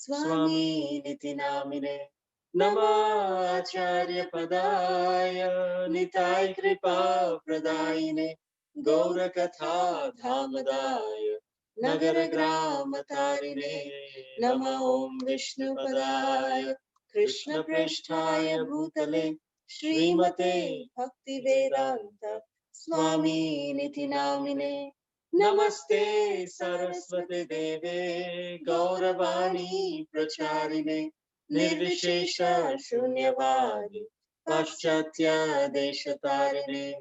Swami Niti Namine. Namacharya Padaya Nitai Kripa Pradayine Gaura Katha Dhamadaya Nagara Grama Tarine Nama Om Vishnu Padaya Krishna Prishthaya Bhutale Srimate Bhakti Vedanta Swami Niti Namine. Namaste Saraswati Deve Gauravani Pracharine Nirvishesha Shunyavadi Paschatya Deshatarine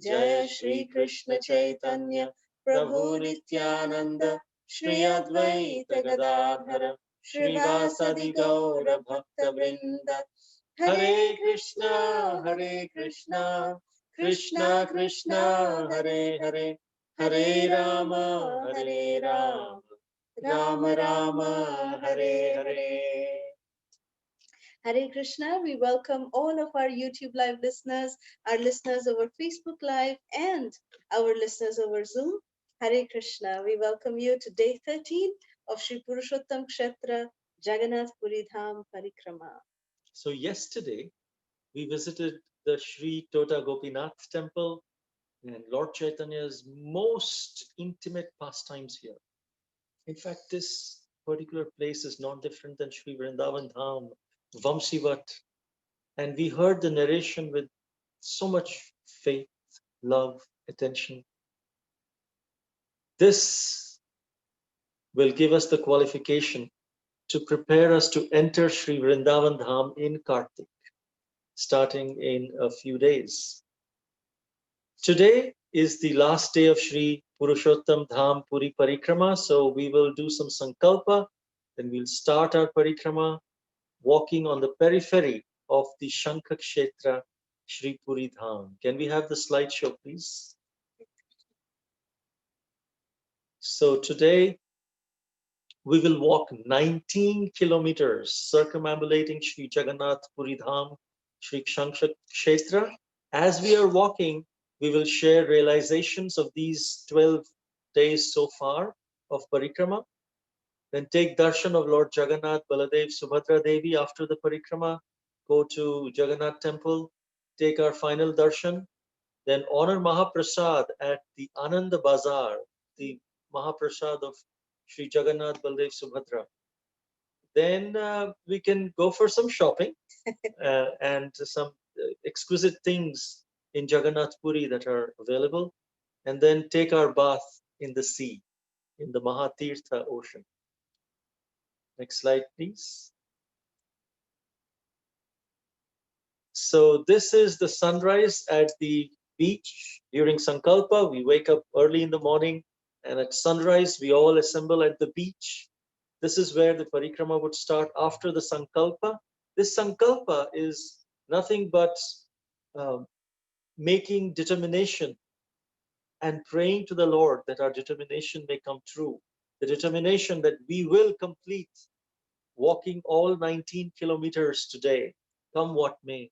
Jaya Shri Krishna Chaitanya Prabhu Nityananda Shri Advaita Gadadhara Shrivasadi Gaura Bhakta Vrinda Hare Krishna Krishna Krishna Hare Hare Hare Rama Hare Rama Rama Rama Hare Hare. Hare Krishna, we welcome all of our YouTube Live listeners, our listeners over Facebook Live, and our listeners over Zoom. Hare Krishna, we welcome you to day 13 of Sri Purushottam Kshetra Jagannath Puri Dham Parikrama. So yesterday, we visited the Sri Tota Gopinath temple and Lord Chaitanya's most intimate pastimes here. In fact, this particular place is not different than Sri Vrindavan Dham, Vamsivat. And we heard the narration with so much faith, love, attention. This will give us the qualification to prepare us to enter Sri Vrindavan Dham in Kartik, starting in a few days. Today is the last day of Sri Purushottam Dham Puri Parikrama, so we will do some Sankalpa, then we'll start our Parikrama walking on the periphery of the Shankha Kshetra Sri Puri Dham. Can we have the slideshow, please? So today we will walk 19 kilometers circumambulating Sri Jagannath Puri Dham, Sri Shankha Kshetra. As we are walking, we will share realizations of these 12 days so far of Parikrama. Then take darshan of Lord Jagannath, Baladev, Subhadra Devi after the Parikrama. Go to Jagannath temple, take our final darshan. Then honor Mahaprasad at the Ananda Bazaar, the Mahaprasad of Sri Jagannath, Baladev, Subhadra. Then we can go for some shopping and some exquisite things in Jagannath Puri that are available, and then take our bath in the sea, in the Mahatirtha ocean. Next slide, please. So this is the sunrise at the beach during Sankalpa. We wake up early in the morning, and at sunrise, we all assemble at the beach. This is where the parikrama would start after the Sankalpa. This Sankalpa is nothing but making determination and praying to the Lord that our determination may come true. The determination that we will complete walking all 19 kilometers today, come what may.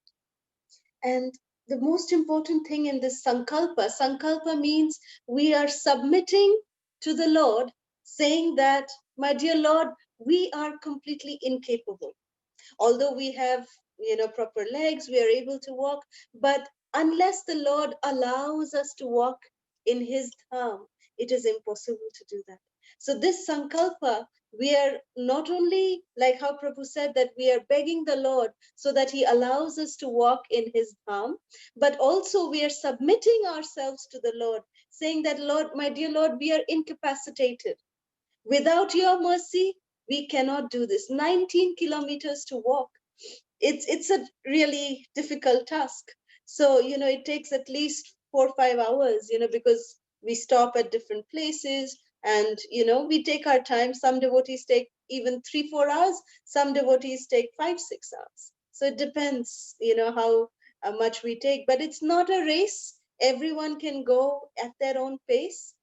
And the most important thing in this Sankalpa means we are submitting to the Lord, saying that, my dear Lord, we are completely incapable. Although we have, proper legs, we are able to walk, but unless the Lord allows us to walk in his dham, it is impossible to do that. So this Sankalpa, we are not only, like how Prabhu said, that we are begging the Lord so that he allows us to walk in his dham, but also we are submitting ourselves to the Lord, saying that, Lord, my dear Lord, we are incapacitated. Without your mercy, we cannot do this. 19 kilometers to walk. It's a really difficult task. So, it takes at least 4 or 5 hours, because we stop at different places and, we take our time. Some devotees take even 3-4 hours. Some devotees take 5-6 hours. So it depends, how much we take, but it's not a race. Everyone can go at their own pace.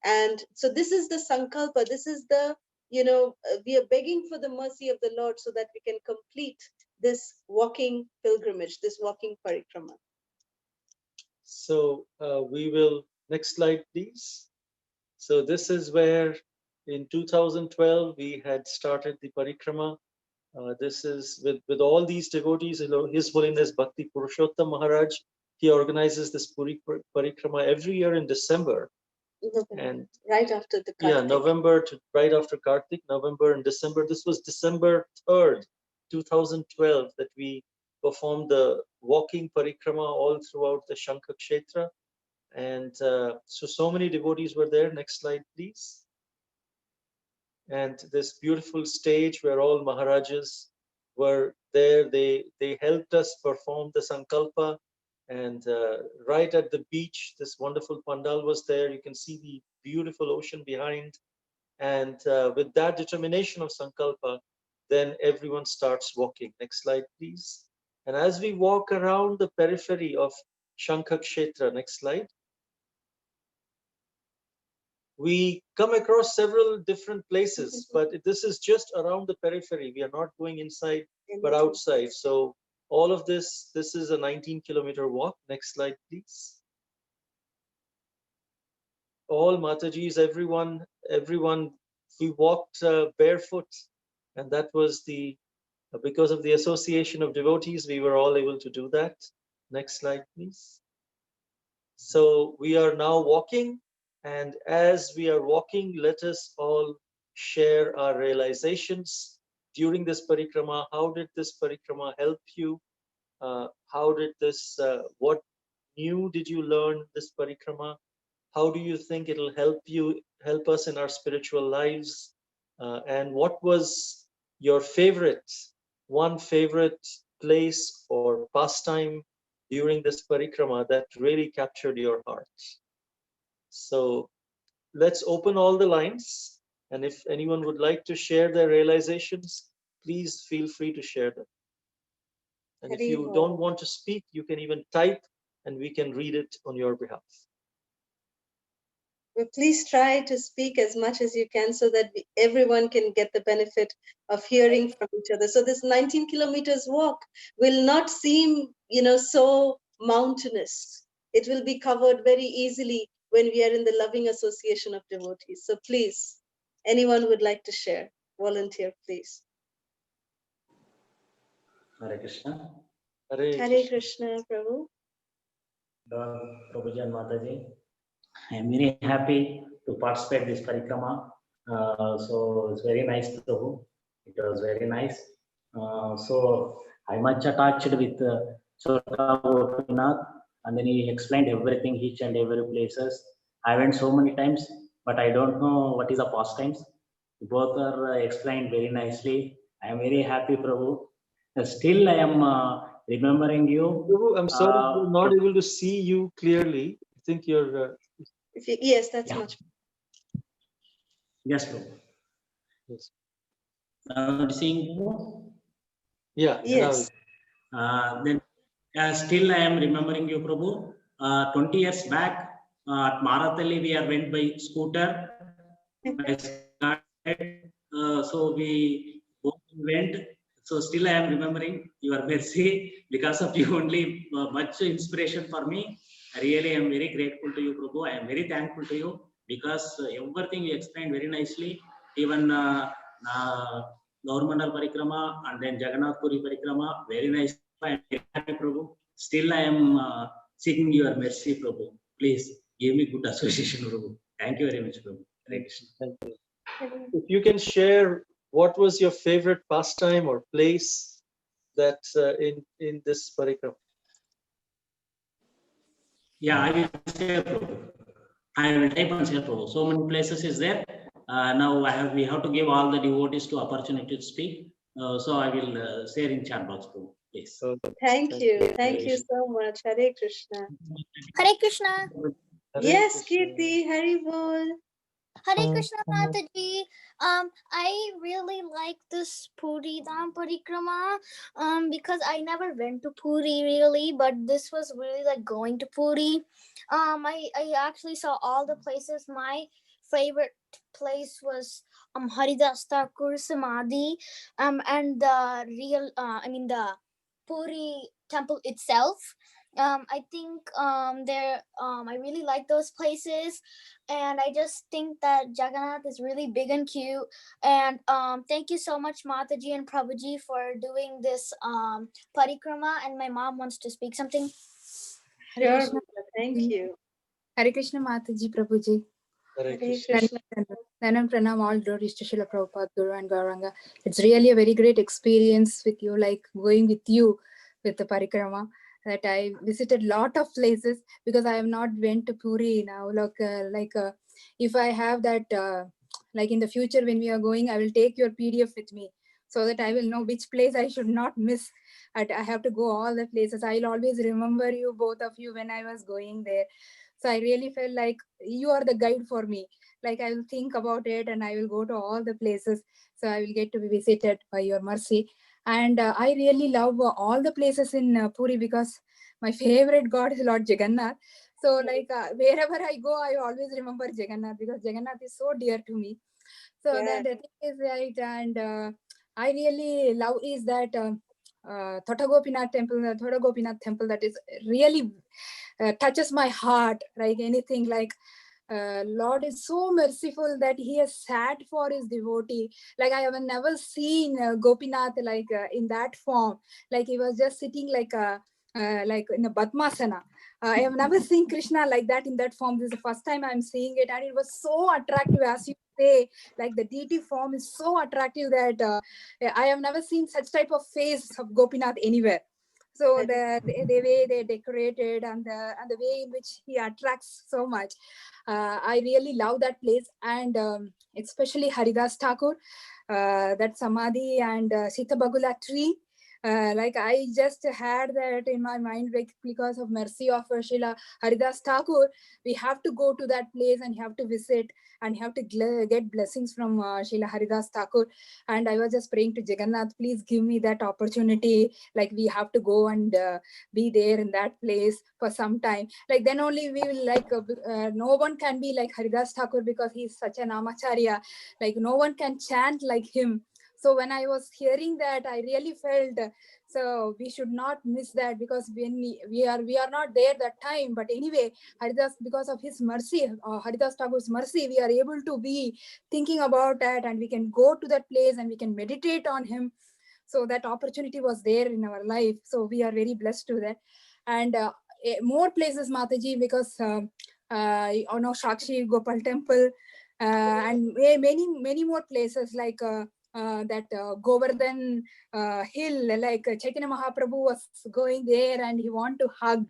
And so this is the Sankalpa. This is the, we are begging for the mercy of the Lord so that we can complete this walking pilgrimage, this walking parikrama. So we will, next slide, please. So this is where In 2012, we had started the Parikrama. This is with all these devotees. His Holiness Bhakti Purushottam Maharaj. He organizes this Parikrama every year in December. And right after the Kartik. Yeah, November to right after Kartik, November and December. This was December 3rd, 2012, that we performed the walking Parikrama all throughout the Shankha Kshetra. And so many devotees were there. Next slide, please. And this beautiful stage where all Maharajas were there. They helped us perform the Sankalpa. And right at the beach, this wonderful pandal was there. You can see the beautiful ocean behind. And with that determination of Sankalpa, then everyone starts walking. Next slide, please. And as we walk around the periphery of Shankha Kshetra, next slide, we come across several different places, but this is just around the periphery. We are not going inside, but outside. So all of this is a 19-kilometer walk. Next slide, please. All Matajis, everyone, we walked barefoot, and that was because of the association of devotees, we were all able to do that. Next slide, please. So we are now walking, and as we are walking, let us all share our realizations during this parikrama. How did this parikrama help you? How did this, what new did you learn this parikrama? How do you think it'll help us in our spiritual lives? And what was your one favorite place or pastime during this parikrama that really captured your heart? So let's open all the lines. And if anyone would like to share their realizations, please feel free to share them. And if you don't want to speak, you can even type and we can read it on your behalf. Well, please try to speak as much as you can so that everyone can get the benefit of hearing from each other. So this 19 kilometers walk will not seem, so mountainous. It will be covered very easily when we are in the loving association of devotees. So please, anyone would like to share, volunteer, please. Hare Krishna. Hare Krishna, Prabhu. Prabhuji and Mataji. I am very happy to participate this parikrama. So it's very nice, Prabhu. It was very nice. So I much attached with Chota Gopinath, and then he explained everything, each and every places. I went so many times, but I don't know what is the pastimes. Both are explained very nicely. I am very happy, Prabhu. Still, I am remembering you. Prabhu, I'm sorry, we're not able to see you clearly. I think you're. Yes, that's much. Yes, Prabhu. Yes. Seeing you? Yeah. Yes. Then still I am remembering you, Prabhu. 20 years back at Marathalli, we went by scooter. So we both went. So still I am remembering your mercy. Because of you only, much inspiration for me. Really, I am very grateful to you, Prabhu. I am very thankful to you because everything you explained very nicely. Even Gaur-Mandal Parikrama and then Jagannath Puri Parikrama, very nice. I am very happy, Prabhu. Still I am seeking your mercy, Prabhu. Please give me good association, Prabhu. Thank you very much, Prabhu. Thank you. If you can share, what was your favorite pastime or place that in this parikrama? Yeah, I will share, Prabhu. I will type and share, Prabhu. So many places is there. Now we have to give all the devotees to opportunity to speak. So I will share in chat box, Prabhu. Please. Thank you so much. Hare Krishna. Hare Krishna. Yes, Kirti, Hari Bol. Hare Krishna Mataji. I really like this Puri Dham Parikrama because I never went to Puri really, but this was really like going to Puri. I actually saw all the places. My favorite place was Haridas Thakur Samadhi and the the Puri temple itself. I think I really like those places, and I just think that Jagannath is really big and cute. And thank you so much, Mataji and Prabhuji, for doing this parikrama. And my mom wants to speak something. Sure, Hare Krishna. thank you. Hare Krishna Mataji Prabhuji. Hare Hare Krishna. Krishna. Nanam Pranam, all glories to Srila Prabhupada, Guru and Gauranga. It's really a very great experience with you, like going with you with the parikrama. That I visited lot of places because I have not went to Puri now. If I have that, like in the future when we are going, I will take your PDF with me so that I will know which place I should not miss. I have to go all the places. I'll always remember you, both of you, when I was going there. So I really felt like you are the guide for me. Like I will think about it and I will go to all the places. So I will get to be visited by your mercy. And I really love all the places in Puri because my favorite god is Lord Jagannath. So wherever I go, I always remember Jagannath because Jagannath is so dear to me. So Yeah. that the thing is right. And I really love is that Thota Gopinath temple, the Thoda Gopinath temple, that is really touches my heart like anything. Like Lord is so merciful that he has sat for his devotee. Like I have never seen Gopinath in that form. Like he was just sitting like in a Padmasana. I have never seen Krishna like that in that form. This is the first time I'm seeing it, and it was so attractive, as you say. Like the deity form is so attractive that I have never seen such type of face of Gopinath anywhere. So the way they decorated and the way in which he attracts so much, I really love that place. And especially Haridas Thakur, that Samadhi and Sita Bagula tree. Like I just had that in my mind, like because of mercy of Srila Haridas Thakur, we have to go to that place and have to visit and have to get blessings from Srila Haridas Thakur. And I was just praying to Jagannath, please give me that opportunity. Like we have to go and be there in that place for some time. Like then only we will no one can be like Haridas Thakur because he's such an amacharya. Like no one can chant like him. So when I was hearing that, I really felt so we should not miss that, because when we are not there that time. But anyway, Haridas, because of his mercy, Haridas Thakur's mercy, we are able to be thinking about that, and we can go to that place and we can meditate on him. So that opportunity was there in our life. So we are very blessed to that. And more places, Mataji, because Shakshi Gopal Temple, and many more places like that Govardhan hill, like Chaitanya Mahaprabhu was going there and he want to hug,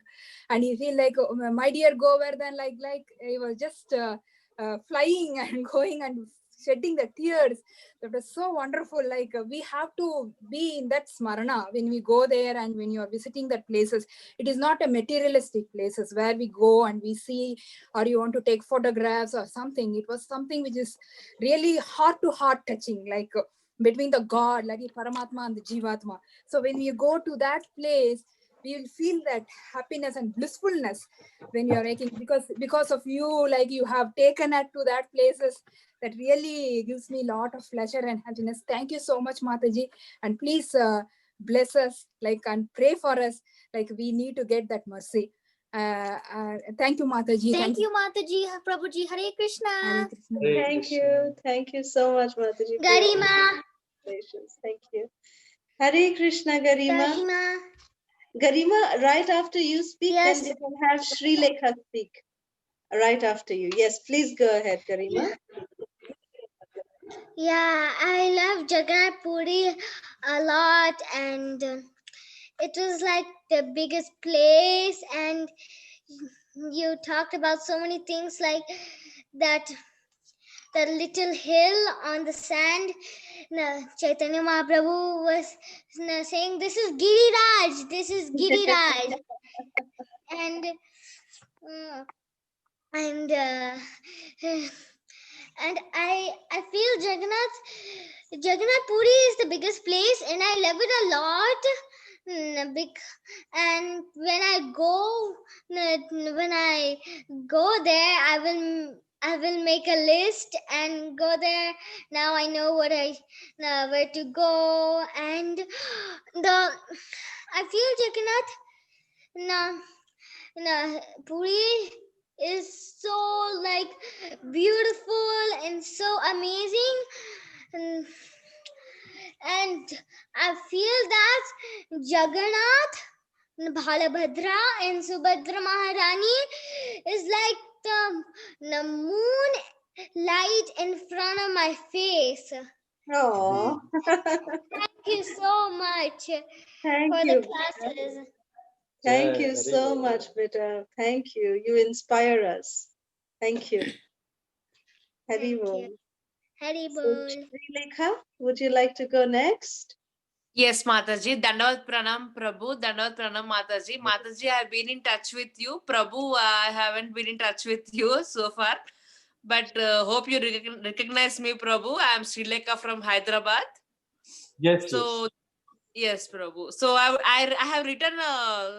and he feel like, oh, my dear Govardhan, like he was just flying and going and shedding the tears. That was so wonderful. Like we have to be in that smarana when we go there, and when you are visiting that places. It is not a materialistic places where we go and we see, or you want to take photographs or something. It was something which is really heart to heart touching, like between the God, like Paramatma and the Jivatma. So when you go to that place, we will feel that happiness and blissfulness when you are making, because of you, like you have taken it to that places. That really gives me a lot of pleasure and happiness. Thank you so much, Mataji, and please bless us, like, and pray for us. Like we need to get that mercy. Thank you, Mataji. Thank you, Mataji, Prabhuji. Hare Krishna. Hare Krishna. Hare Thank Krishna. you. Thank you so much, Mataji. for your Garima. patience. Thank you. Hare Krishna, Garima. Garima. Garima, right after you speak, Yes. then we can have Sri Lekha speak right after you. Yes, please go ahead, Garima. Yeah, I love Jagannath Puri a lot, and it was like the biggest place. And you talked about so many things, like that the little hill on the sand. Chaitanya Mahaprabhu was saying, "This is Giriraj. This is Giriraj," and uh, and and I feel Jagannath Puri is the biggest place, and I love it a lot. And when I go there, I will make a list and go there. Now I know where to go, and I feel na, Puri is so like beautiful and so amazing. And I feel that Jagannath, Balabhadra, and Subhadra Maharani is like the moon light in front of my face. Oh, Thank you so much thank for the you. classes. Thank Jai you Hari so Bol. much, Beta. Thank you. You inspire us. Thank you. Hari Thank you. Bol. Hari So, Bol. Srilekha, would you like to go next? Yes, Mataji. Dandavat Pranam, Prabhu. Dandavat Pranam, Mataji. Mataji, I've been in touch with you. Prabhu, I haven't been in touch with you so far. But hope you recognize me, Prabhu. I am Srilekha from Hyderabad. Yes, So, yes, Prabhu. So I have written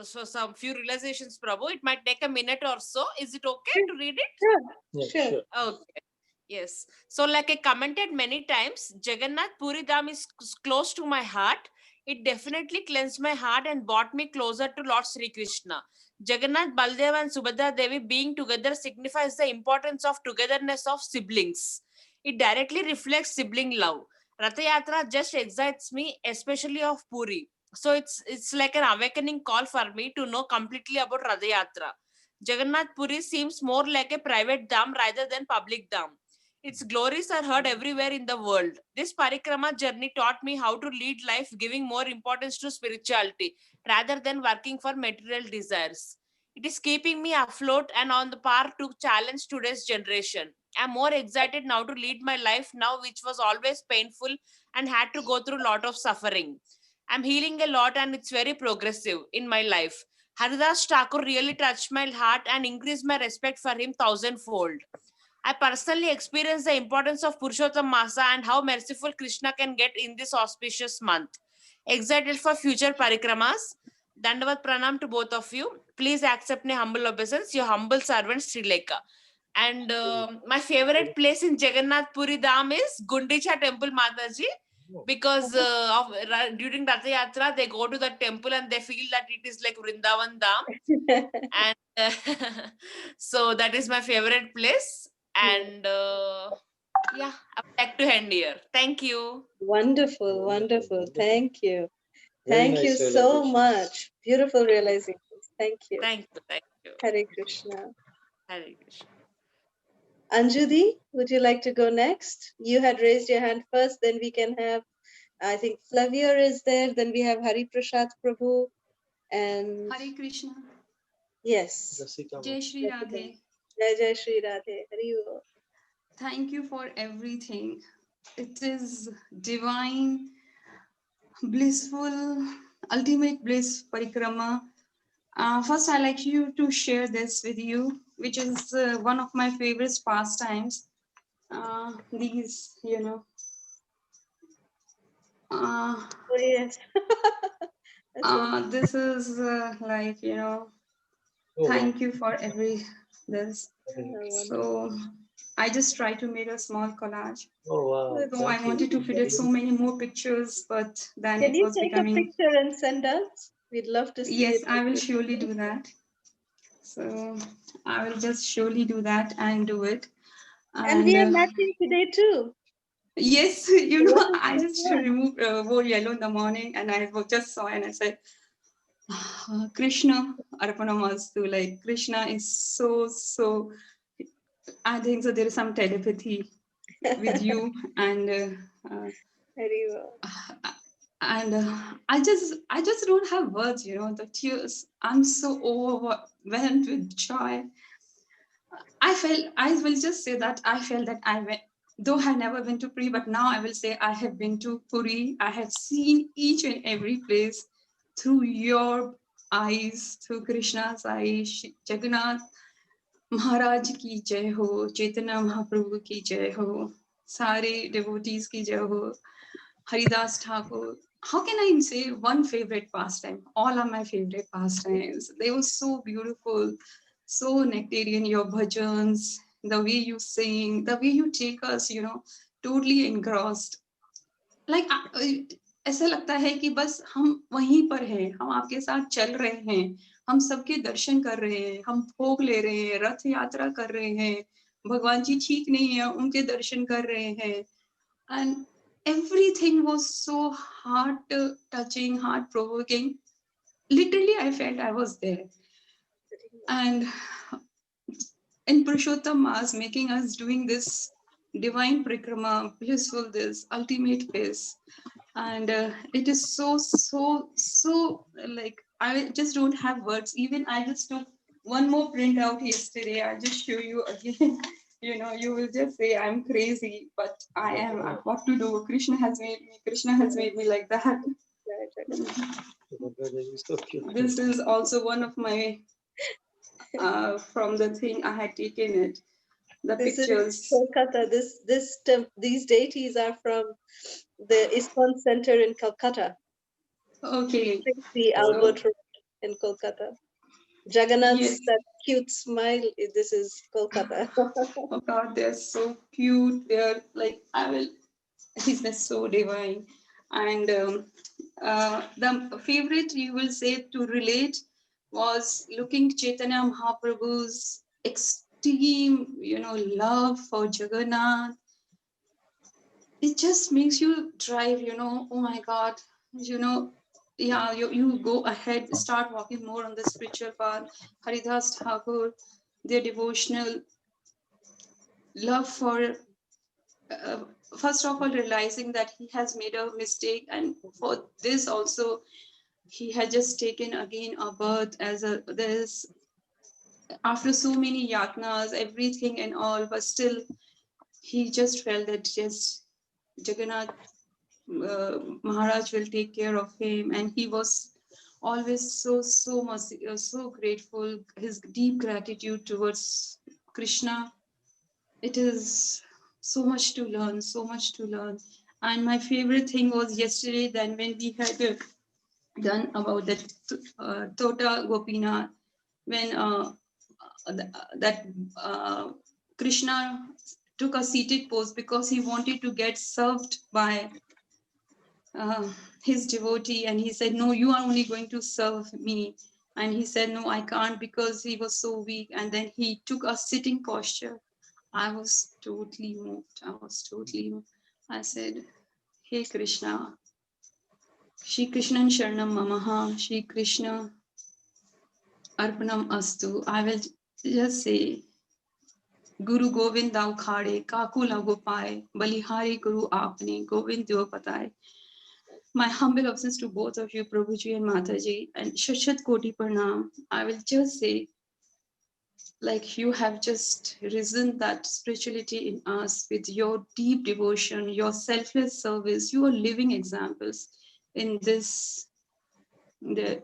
some few realizations, Prabhu. It might take a minute or so. Is it okay to read it? Sure. yes. Sure. Sure. Okay. Yes. So, like I commented many times, Jagannath Puri Dham is close to my heart. It definitely cleansed my heart and brought me closer to Lord Sri Krishna. Jagannath, Baladev, and Subhadra Devi being together signifies the importance of togetherness of siblings. It directly reflects sibling love. Ratha Yatra just excites me, especially of Puri. So it's like an awakening call for me to know completely about Ratha Yatra. Jagannath Puri seems more like a private dham rather than public dham. Its glories are heard everywhere in the world. This parikrama journey taught me how to lead life, giving more importance to spirituality rather than working for material desires. It is keeping me afloat and on the par to challenge today's generation. I'm more excited now to lead my life now, which was always painful and had to go through a lot of suffering. I'm healing a lot and it's very progressive in my life. Haridas Thakur really touched my heart and increased my respect for him thousandfold. I personally experienced the importance of Purushottam Masa and how merciful Krishna can get in this auspicious month. Excited for future parikramas. Dandavat pranam to both of you. Please accept my humble obeisance. Your humble servant Srilekha. And my favorite place in Jagannath Puri Dham is Gundicha Temple, Mataji, because during Ratha Yatra they go to the temple and they feel that it is like Vrindavan Dham, and so that is my favorite place. And yeah, I would like to end here. Thank you. Wonderful, wonderful. Wonderful. Thank you. Very Thank you nice so realization. much. Beautiful realizations. Thank you. Thank you. Thank you. Hare Krishna. Hare Krishna. Anjudi, would you like to go next? You had raised your hand first, then we can have, I think Flavia is there, then we have Hari Prasad Prabhu, and Hare Krishna. yes. Rasika Jai Shri Radhe. Jai Jai Shri Radhe. Hari Bol. Thank you for everything. It is divine, blissful, ultimate bliss parikrama. First, I like you to share this with you, which is one of my favorite pastimes. These, Oh, yes. this is like, Oh, wow. thank you for every this. Very nice. So I just try to make a small collage. Oh, wow. So I Thank you. wanted to fit in so many more pictures, but then Can it you was take a becoming. picture and send us? We'd love to see Yes, it. I will surely do that. So I will just surely do that and do it. And we are matching today too. Yes, I just removed wore yellow in the morning, and I just saw and I said, Krishna Arpanamastu. Like Krishna is so. I think so. There is some telepathy with you, and Very well. I just don't have words. The tears. I'm so overwhelmed with joy. I will just say that I felt that I went, though I never went to Puri, but now I will say I have been to Puri. I have seen each and every place through your eyes, through Krishna's eyes. Jagannath Maharaj ki jai ho, Chaitanya Mahaprabhu ki jai ho, Sare devotees ki jai ho, Haridas Thakur. How can I say one favorite pastime? All are my favorite pastimes. They were so beautiful, so nectarian, your bhajans, the way you sing, the way you take us, totally engrossed. Like ऐसा लगता है कि बस हम वहीं पर हैं, हम आपके साथ चल रहे हैं, हम सबके दर्शन कर रहे हैं, हम भोग ले रहे हैं, रथ यात्रा कर रहे हैं, भगवान जी ठीक नहीं है उनके दर्शन कर रहे हैं, and everything was so heart touching, heart provoking. Literally I felt I was there. And in Purushottam Mass, making us doing this divine Parikrama, blissful, this ultimate bliss. And it is so like, I just don't have words. Even I just took one more print out yesterday. I'll just show you again. You know, you will just say I'm crazy, but I am. What to do? Krishna has made me. Krishna has made me like that. This is also one of my from the thing I had taken it. The This pictures. is Kolkata. These deities are from the ISKCON Center in Calcutta. Okay. The Albert Road in Kolkata. Jagannath's Yes. that cute smile. This is Kolkata. Oh God, they're so cute. They're like, I will, he's just so divine. And the favorite you will say to relate was looking Chaitanya Mahaprabhu's extreme, you know, love for Jagannath. It just makes you drive, you know, oh my God, you know, yeah, you go ahead, start walking more on the spiritual path. Haridas Thakur, their devotional love for first of all realizing that he has made a mistake, and for this also he had just taken again a birth as a this after so many yatnas, everything and all, but still he just felt that just Jagannath Maharaj will take care of him, and he was always so much so grateful. His deep gratitude towards Krishna, it is so much to learn, so much to learn. And my favorite thing was yesterday then when we had done about that Tota Gopinath, when that Krishna took a seated pose because he wanted to get served by his devotee, and he said, no, you are only going to serve me. And he said, no, I can't, because he was so weak. And then he took a sitting posture. I was totally moved. I was totally moved. I said, hey Krishna, Shri Krishnan Sharanam Mamaha, Shri Krishna Arpanam Astu. I will just say, Guru Govind Dao Khade, Kaku Lago Pai, Balihari Guru Apne, Govind Dio Patai. My humble obeisance to both of you, Prabhuji and Mataji, and Shashat Koti Pranam. I will just say, like you have just risen that spirituality in us with your deep devotion, your selfless service. You are living examples in this the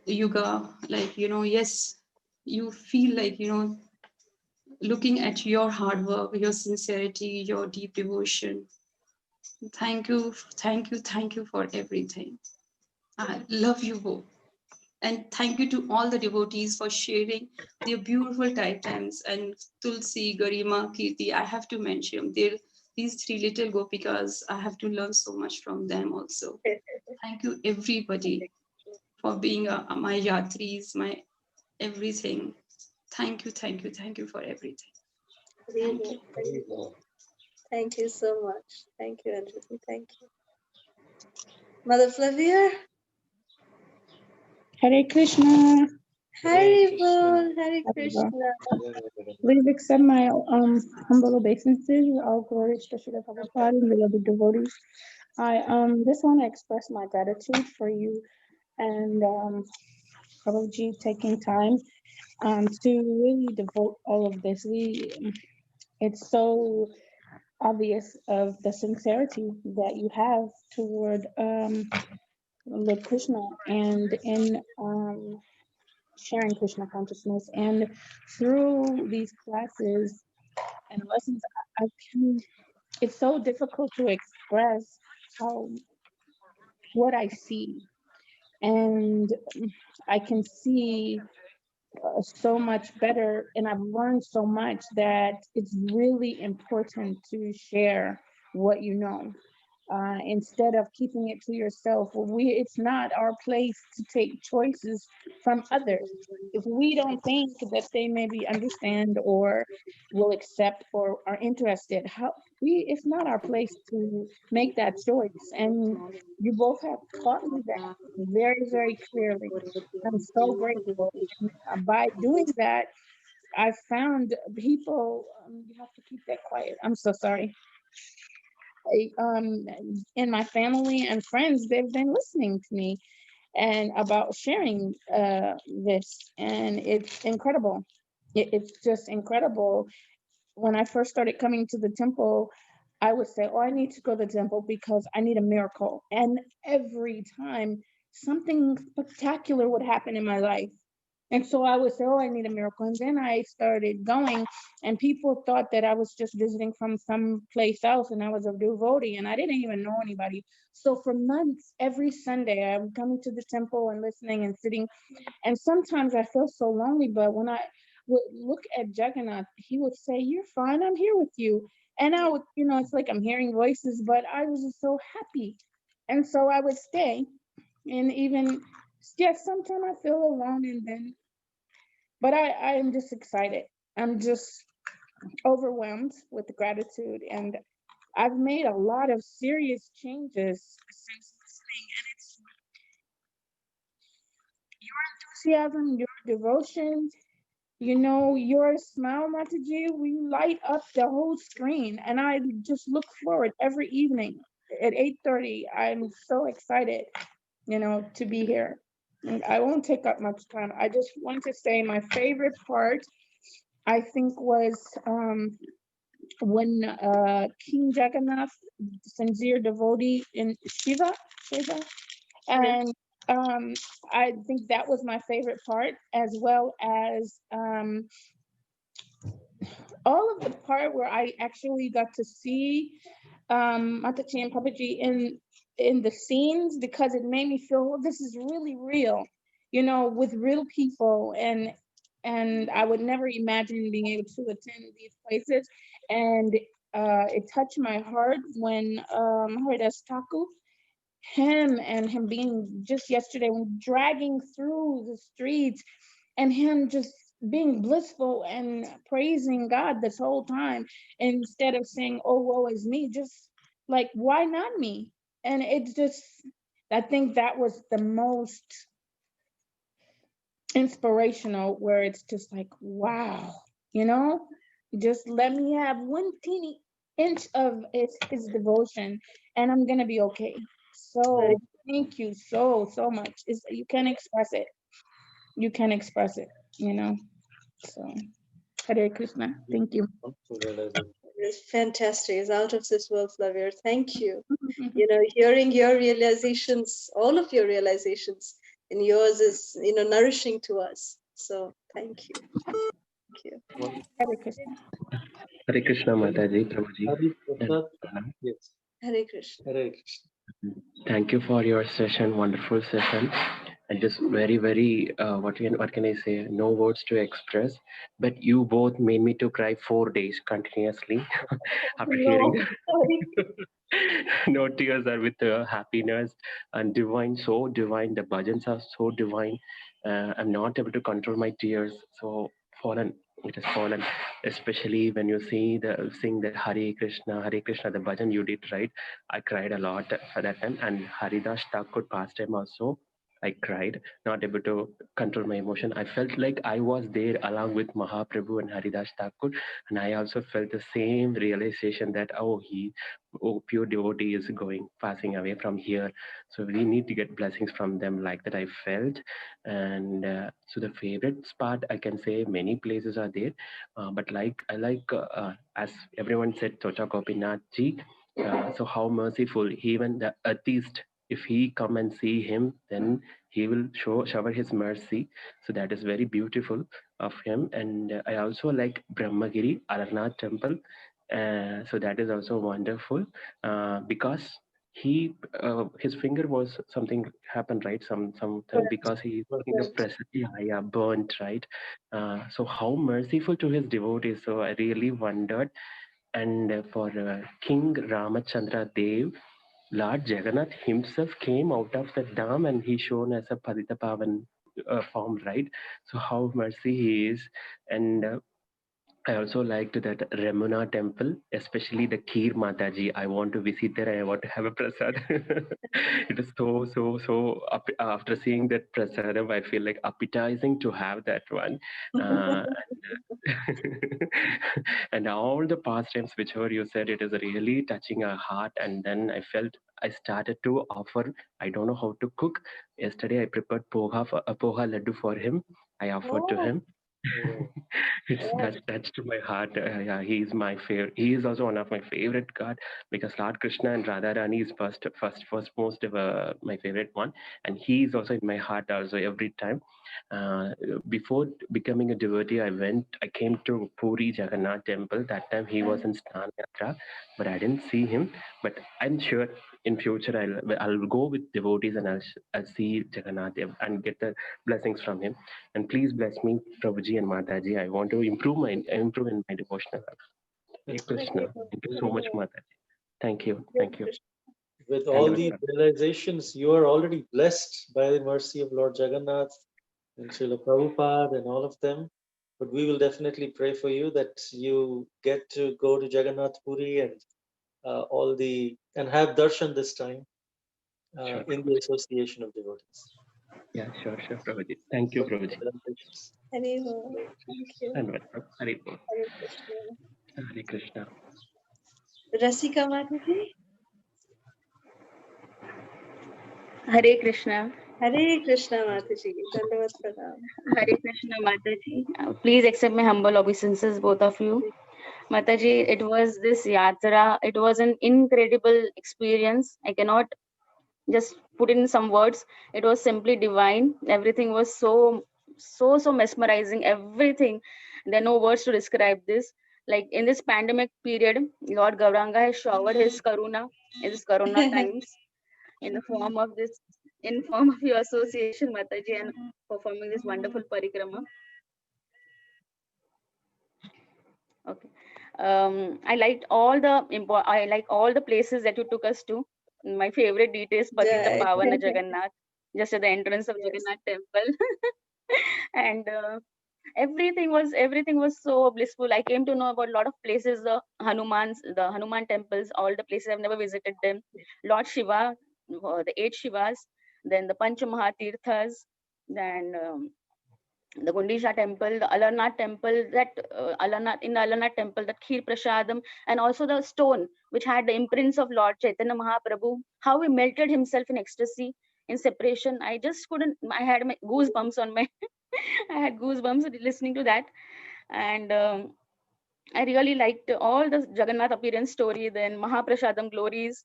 yuga. Like, you know, yes, you feel like, you know, looking at your hard work, your sincerity, your deep devotion. Thank you, thank you, thank you for everything. I love you both. And thank you to all the devotees for sharing their beautiful times. And Tulsi, Garima, Kirti, I have to mention these three little gopikas. I have to learn so much from them also. Thank you, everybody, for being my yatris, my everything. Thank you, thank you, thank you for everything. Thank you. Thank you so much. Thank you, Anjali. Thank you. Mother Flavia. Hare Krishna. Hari Bol, Hare Krishna. Please accept my humble obeisances. All glories to Srila Prabhupada and beloved devotees. I just want to express my gratitude for you and Prabhuji taking time to really devote all of this. It's so obvious of the sincerity that you have toward Lord Krishna and in sharing Krishna consciousness. And through these classes and lessons, I can, it's so difficult to express how what I see. And I can see so much better, and I've learned so much that it's really important to share what you know. instead of keeping it to yourself. It's not our place to take choices from others. If we don't think that they maybe understand or will accept or are interested, it's not our place to make that choice. And you both have taught me that very, very clearly. I'm so grateful. And by doing that, I found people. You have to keep that quiet. I'm so sorry. In my family and friends, they've been listening to me and about sharing this, and it's incredible. It's just incredible. When I first started coming to the temple, I would say, "Oh, I need to go to the temple because I need a miracle," and every time something spectacular would happen in my life. And so I would say, "Oh, I need a miracle." And then I started going, and people thought that I was just visiting from some place else and I was a devotee, and I didn't even know anybody. So for months, every Sunday, I'm coming to the temple and listening and sitting. And sometimes I felt so lonely, but when I would look at Jagannath, he would say, "You're fine, I'm here with you." And I would, it's like I'm hearing voices, but I was just so happy. And so I would stay. And even, yes, sometimes I feel alone, and then but I am just excited. I'm just overwhelmed with gratitude, and I've made a lot of serious changes since listening. And it's your enthusiasm, your devotion, your smile, Mataji. We light up the whole screen, and I just look forward every evening at 8:30. I'm so excited, to be here. And I won't take up much time. I just want to say my favorite part, I think, was when King Jagannath, sincere devotee in Shiva, and I think that was my favorite part, as well as all of the part where I actually got to see Mataji and Papaji in the scenes, because it made me feel, well, this is really real, with real people, and I would never imagine being able to attend these places. And it touched my heart when Haridas Thakur, him being just yesterday, dragging through the streets, and him just being blissful and praising God this whole time, instead of saying, "Oh, woe is me," just like, why not me? And it's just, I think that was the most inspirational, where it's just like, wow, just let me have one teeny inch of his devotion, and I'm gonna be okay. So thank you so much. You can express it. You can express it, So Hare Krishna. Thank you. It's fantastic. It's out of this world, Flavia. Thank you. Hearing your realizations, all of your realizations, and yours is, nourishing to us. So thank you. Thank you. Hare Krishna. Hare Krishna, Mataji, Prabhuji. Hare Krishna. Yes. Hare Krishna. Hare Krishna. Thank you for your session, wonderful session. And just very, very, what can I say? No words to express. But you both made me to cry 4 days continuously after hearing. No tears are with happiness and divine, so divine. The bhajans are so divine. I'm not able to control my tears. So fallen, it has fallen. Especially when you sing the Hare Krishna, the bhajan you did, right? I cried a lot for that time. And Haridas Thakur past time also, I cried, not able to control my emotion. I felt like I was there along with Mahaprabhu and Haridas Thakur, and I also felt the same realization that pure devotee is passing away from here. So we need to get blessings from them, like that I felt. And so the favorite spot, I can say many places are there, but I like as everyone said, Chocha Gopinath ji. So how merciful, even the atheist, if he come and see him, then he will shower his mercy. So that is very beautiful of him. And I also like Brahmagiri Alarnath temple. So that is also wonderful, because his finger was something happened, right? Something, because he finger pressed, yeah, burnt, right? So how merciful to his devotees. So I really wondered. And for King Ramachandra Dev, Lord Jagannath himself came out of the Dham and he shown as a Padita Pavan form, right? So how mercy he is. And I also liked that Ramuna temple, especially the Kheer Mataji. I want to visit there. I want to have a prasad. It is so. After seeing that prasadam, I feel like appetizing to have that one. Uh, and all the pastimes, whichever you said, it is really touching our heart. And then I felt I started to offer. I don't know how to cook. Yesterday, I prepared poha laddu for him. I offered to Oh, him. Oh, It's wow. that's to my heart. Yeah, he is my favorite. He is also one of my favorite god because Lord Krishna and Radha Rani is first most of my favorite one, and he is also in my heart also every time. Uh, Before becoming a devotee, I came to Puri Jagannath temple. That time he was in Snan Yatra, but I didn't see him. But I'm sure in future I'll go with devotees and I'll see Jagannath and get the blessings from him. And please bless me, Prabhuji and Mataji. I want to improve in my devotional life. Hare Krishna. Thank you so much, Mataji. Thank you. Thank you. with all Thank these you. realizations, you are already blessed by the mercy of Lord Jagannath and Srila Prabhupada and all of them. But we will definitely pray for you that you get to go to Jagannath Puri and and have darshan this time Sure, in the Prabhuji. association of devotees. Yeah, sure, Prabhuji. Thank you, Prabhuji. Hari Bol. Thank you. And welcome. Hare Bol. Hare Krishna. Hare Krishna. Rasika Mataji. Hare Krishna. Hare Krishna Mataji. Dandavat Pranam. Hare Krishna, Mataji. Please accept my humble obeisances, both of you. Mataji, it was this yatra. It was an incredible experience. I cannot just put in some words. It was simply divine. Everything was so mesmerizing. Everything. There are no words to describe this. Like in this pandemic period, Lord Gauranga has showered his karuna in this corona times in the form of your association, Mataji, and performing this wonderful parikrama. Okay. I like all the places that you took us to. My favorite details, Patita Jai. Pavana Jagannath, just at the entrance of Yes. Jagannath temple. And everything was so blissful. I came to know about a lot of places, the Hanuman temples, all the places I've never visited them. Lord Shiva, the 8 Shivas, then the Pancha Mahatirthas, then the Gundisha temple, the Alarnath temple, in the Alarnath temple, that Kheer Prasadam, and also the stone which had the imprints of Lord Chaitanya Mahaprabhu, how he melted himself in ecstasy, in separation. I just couldn't, I had my goosebumps on my, I had goosebumps listening to that. And I really liked all the Jagannath appearance story, then Mahaprasadam glories.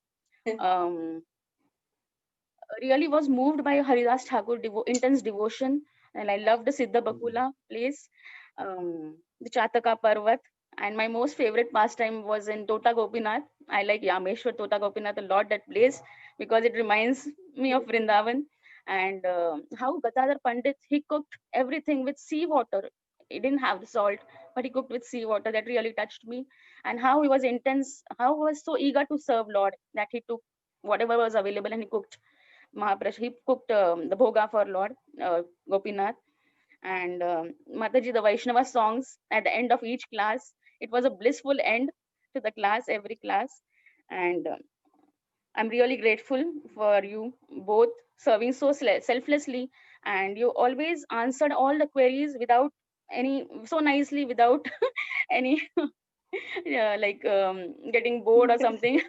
Um, really was moved by Haridas Thakur intense devotion, and I loved the Siddha Bakula place, the Chataka Parvat, and my most favorite pastime was in Tota Gopinath. I like Yameshwar Tota Gopinath a lot, that place, because it reminds me of Vrindavan. And how Gadadhar Pandit, he cooked everything with seawater. He didn't have the salt, but he cooked with seawater. That really touched me. And how he was intense, how he was so eager to serve Lord, that he took whatever was available and he cooked. Mahaprasad, he cooked the bhoga for Lord Gopinath. And Mataji, the Vaishnava songs at the end of each class, it was a blissful end to the class, every class. And I'm really grateful for you both serving so selflessly, and you always answered all the queries without so nicely, without any yeah, like getting bored or something.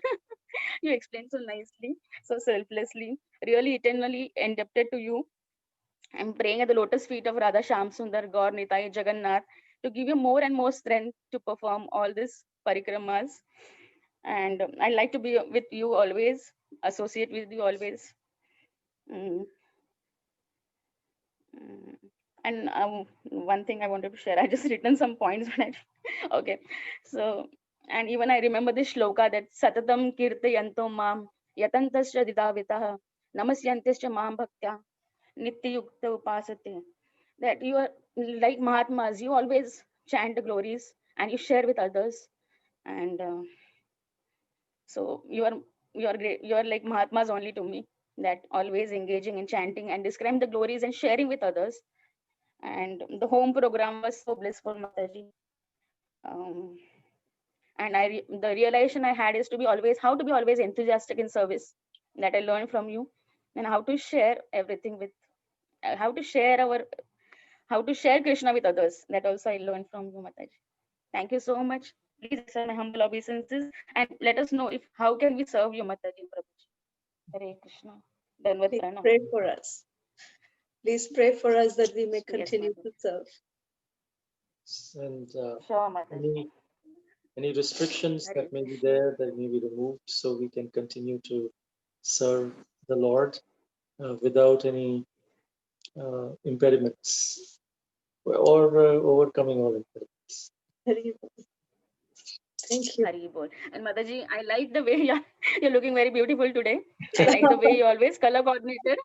You explained so nicely, so selflessly. Really eternally indebted to you. I'm praying at the lotus feet of Radha Sham Sundar, Gaur Nitai, Jagannath, to give you more and more strength to perform all these parikramas. And I like to be with you always, associate with you always. Mm. Mm. And one thing I wanted to share, I just written some points, but okay. So, and even I remember this shloka that Satatam Kirtayanto Mam Yatantascha Didavitaha Namasyantascha Mam Bhaktya Nityayukta Upasate. That you are like Mahatmas, you always chant the glories and you share with others. And so you are you're great. You're like Mahatmas only to me, that always engaging in chanting and describing the glories and sharing with others. And the home program was so blissful, Mataji. Um, and the realization I had is to be always, how to be always enthusiastic in service, that I learned from you, and how to share everything with, how to share Krishna with others. That also I learned from you, Mataji. Thank you so much. Please accept my humble obeisances and let us know if how can we serve you, Mataji and Prabhuji. Hare Krishna. Dandavat Please pranam. pray for us. Please pray for us that we may Yes, continue Mataji. to serve. And Sure, Mataji. any restrictions that may be there that may be removed so we can continue to serve the Lord without any impediments or overcoming all impediments. Thank you. Hari bol. And Mataji, I like the way you're looking very beautiful today. I like the way you always color coordinated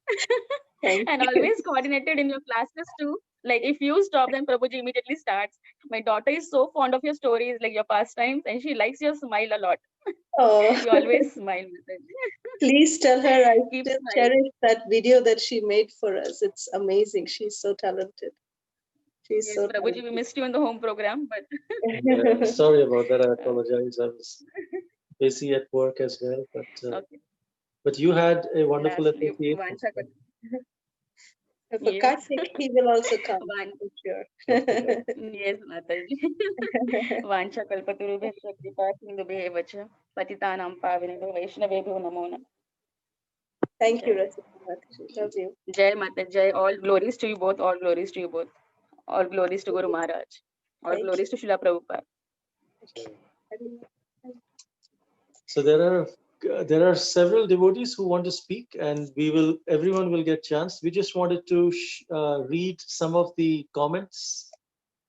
Thank and you. always coordinated in your classes too. Like if you stop, then Prabhuji immediately starts. My daughter is so fond of your stories, like your pastimes, and she likes your smile a lot. Oh, You always smile, Mataji. please tell her I Keep still smiling. cherish that video that she made for us. It's amazing. She's so talented. She's Yes, so Prabhuji, we talented. missed you in the home program, but Sorry about that. I apologize. I was busy at work as well, okay. but you had a wonderful Lastly, appreciation. Vancha. For Yes. Karthik, he will also come, Van- for sure. Yes, Mataji. Vancha kalpaturubhya kripa sindhubhya cha patitanam pavinebhyo vaishnavebhyo namo namah. Thank you, Jai. Rasika Mataji. Love you. Jai Mata, Jai. All glories to you both. All glories to you both. All glories to Guru Maharaj. All Thank glories to Srila Prabhupada. you. So there are several devotees who want to speak, and everyone will get chance. We just wanted to read some of the comments,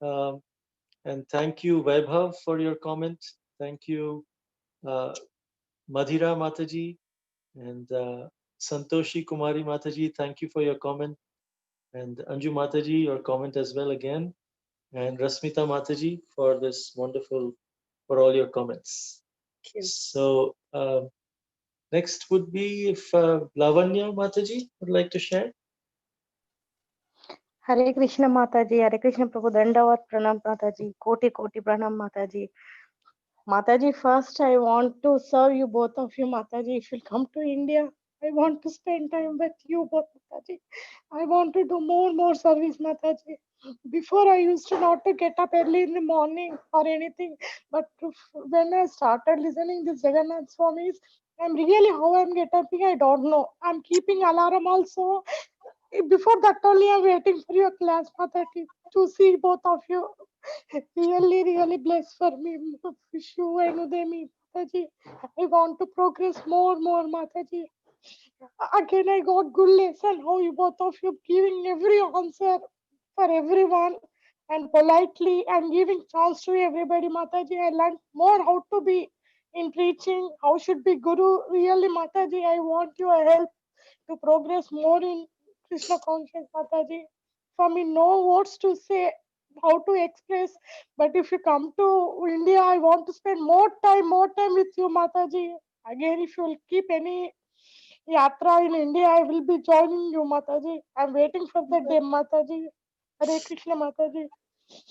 and thank you Vaibhav for your comment. Thank you Madhira Mataji and Santoshi Kumari Mataji. Thank you for your comment, and Anju Mataji, your comment as well again, and Rasmita Mataji for all your comments. Thank you. So next would be if Lavanya Mataji would like to share. Hare Krishna Mataji, Hare Krishna Prabhu, Dandavat Pranam Mataji, Koti Koti Pranam Mataji. Mataji, first I want to serve you, both of you, Mataji. If you'll come to India, I want to spend time with you both, Mataji. I want to do more service, Mataji. Before I used to not to get up early in the morning or anything, but when I started listening to Jagannath Swami's, I'm really how I'm getting, I don't know. I'm keeping alarm also. Before that only I'm waiting for your class, Mataji, to see both of you. Really blessed for me. Wish you and Udemi, Mataji. I want to progress more, Mataji. Again, I got good lesson how you both of you giving every answer for everyone and politely and giving chance to everybody, Mataji. I learned more how to be in preaching, how should be Guru. Really, Mataji, I want your help to progress more in Krishna conscious, Mataji. For me, no words to say, how to express. But if you come to India, I want to spend more time with you, Mataji. Again, if you will keep any yatra in India, I will be joining you, Mataji. I'm waiting for the day, Mataji. Hare Krishna, Mataji.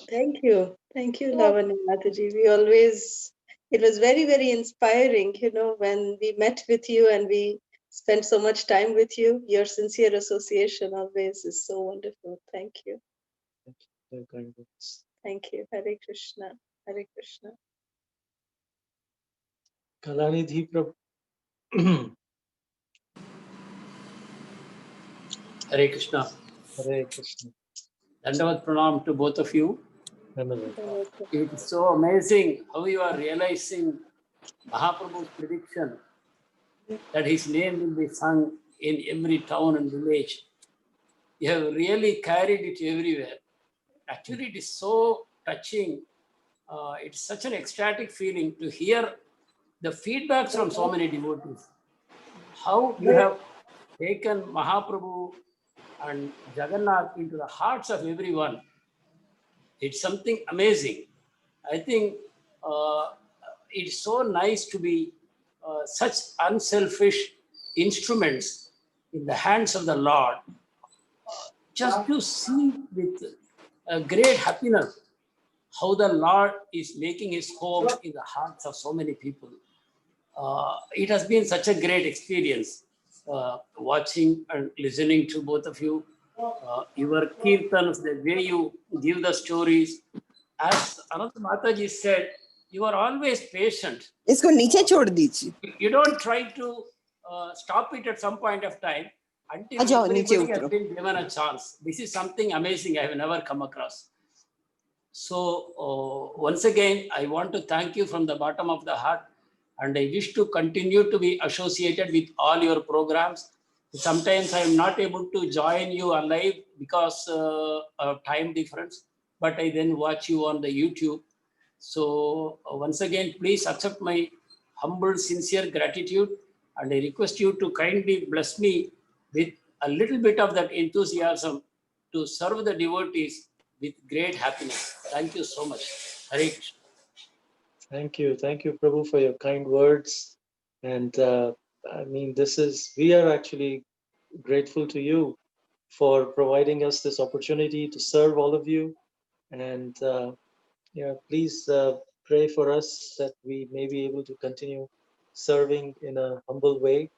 Thank you. Thank you, Yeah. Lavanya Mataji. It was very inspiring, when we met with you and we spent so much time with you. Your sincere association always is so wonderful. Thank you. Thank you for your kind words. Thank you. Hare Krishna. Hare Krishna. Kalanidhi Prabhu. Hare Krishna. Hare Krishna. Dandavat pranam to both of you. Dhanyavad. It is so amazing how you are realizing Mahaprabhu's prediction that his name will be sung in every town and village. You have really carried it everywhere. Actually, it is so touching. It's such an ecstatic feeling to hear the feedbacks from so many devotees. How you have taken Mahaprabhu and Jagannath into the hearts of everyone. It's something amazing. I think it's so nice to be such unselfish instruments in the hands of the Lord, just to see with great happiness how the Lord is making his home in the hearts of so many people. It has been such a great experience watching and listening to both of you. Your kirtans, the way you give the stories. As Ananda Mataji said, you are always patient. इसको नीचे छोड़ दीजिए. You don't try to stop it at some point of time until जाओ, नीचे everybody has उतरो. been given a chance. This is something amazing I have never come across. So once again, I want to thank you from the bottom of the heart, and I wish to continue to be associated with all your programs. Sometimes I am not able to join you live because of time difference, but I then watch you on the YouTube. So once again, please accept my humble, sincere gratitude, and I request you to kindly bless me with a little bit of that enthusiasm to serve the devotees with great happiness. Thank you so much. Hare Krishna. Thank you, Prabhu, for your kind words. And I mean, we are actually grateful to you for providing us this opportunity to serve all of you. And please pray for us that we may be able to continue serving in a humble way.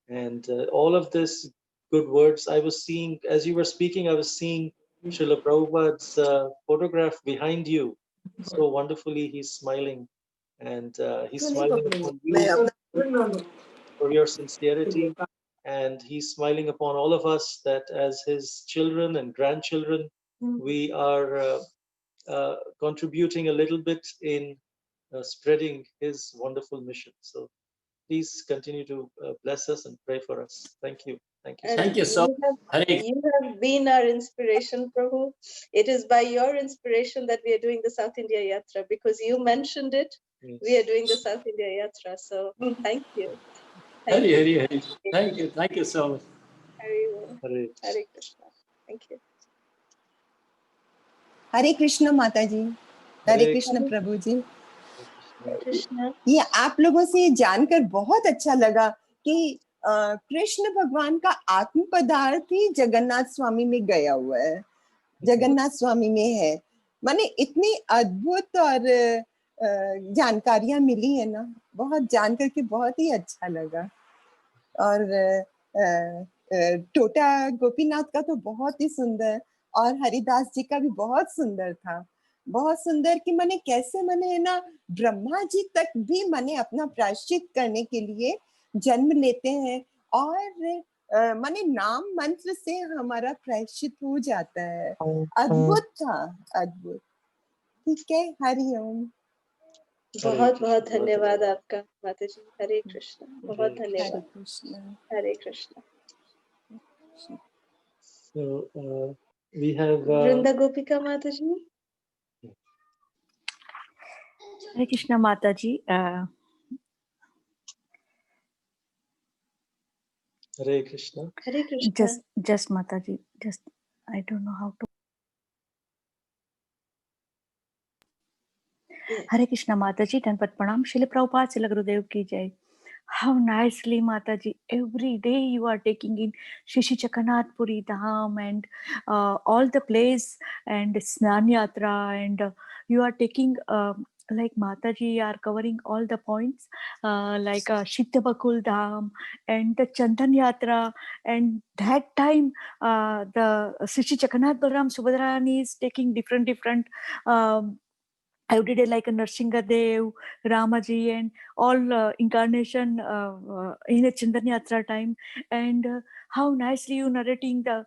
And all of this good words, I was seeing, as you were speaking, I was seeing Srila Prabhupada's photograph behind you. So wonderfully, he's smiling. And he's smiling upon you for your sincerity. And he's smiling upon all of us that as his children and grandchildren, we are contributing a little bit in spreading his wonderful mission. So please continue to bless us and pray for us. Thank you. Thank you. And Thank you so much. you have been our inspiration, Prabhu. It is by your inspiration that we are doing the South India Yatra, because you mentioned it. Yes. We are doing the South India Yatra. So thank you. Hare, Hare, Hare. Thank you so much. Hare Krishna. Thank you. हरे कृष्ण माता जी. हरे कृष्ण प्रभु जी. ये आप लोगों से जानकर बहुत अच्छा लगा कि कृष्ण भगवान का आत्म पदार्थ ही जगन्नाथ स्वामी में गया हुआ है, जगन्नाथ स्वामी में है. माने इतनी अद्भुत और जानकारियां मिली है ना, बहुत जानकर के बहुत ही अच्छा लगा. और टोटा गोपीनाथ का तो बहुत ही सुंदर, और हरिदास जी का भी बहुत सुंदर था, बहुत सुंदर. कि मैंने कैसे मैंने है ना, ब्रह्मा जी तक भी मैंने अपना प्रायश्चित करने के लिए जन्म लेते हैं, और मैंने नाम मंत्र से हमारा प्रायश्चित हो जाता है. अद्भुत था, अद्भुत. ठीक है, हरिओम. बहुत बहुत धन्यवाद आपका माता जी. हरे कृष्ण. बहुत धन्यवाद. हरे कृष्ण. हरे Krishna. So we have Vrinda Gopika Mata ji. Hare Krishna Mata ji. Hare Krishna. Hare Krishna. Just Mata ji. Just I don't know how to. Yes. Hare Krishna Mata ji. Dhanpat Pranam. Srila Prabhupada Srila Gurudev ki jai. How nicely, Mataji, every day you are taking in Shishi Jagannath Puri Dham and all the place and Snan Yatra, and you are taking like Mataji are covering all the points like Shitta Bakul Dham and the Chandan Yatra, and that time the Shishi Jagannath Balram Subhadra is taking different every day, like a Narsingha Dev, Ramaji, and all incarnation in a Chandan Yatra time. And how nicely you narrating the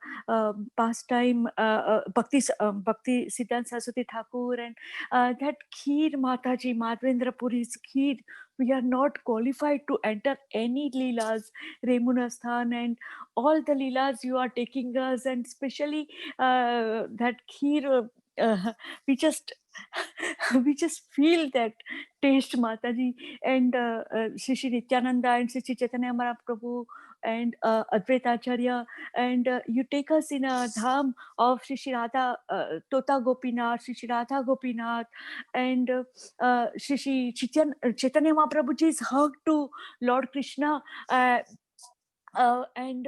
pastime Bhakti Siddhanta Saraswati Thakur, and that Kheer Mataji, Madhavendra Puri's Kheer. We are not qualified to enter any Leelas, Remunasthan, and all the Leelas you are taking us, and especially that Kheer, we just feel that taste, Mataji. And Shri Nityananda and Shri Chaitanya Mahaprabhu and Advaita Acharya, and you take us in a dham of Shri Radha, Tota Gopinath, Shri Radha Gopinath, and Shri Chaitanya Mahaprabhuji's hug to Lord Krishna. And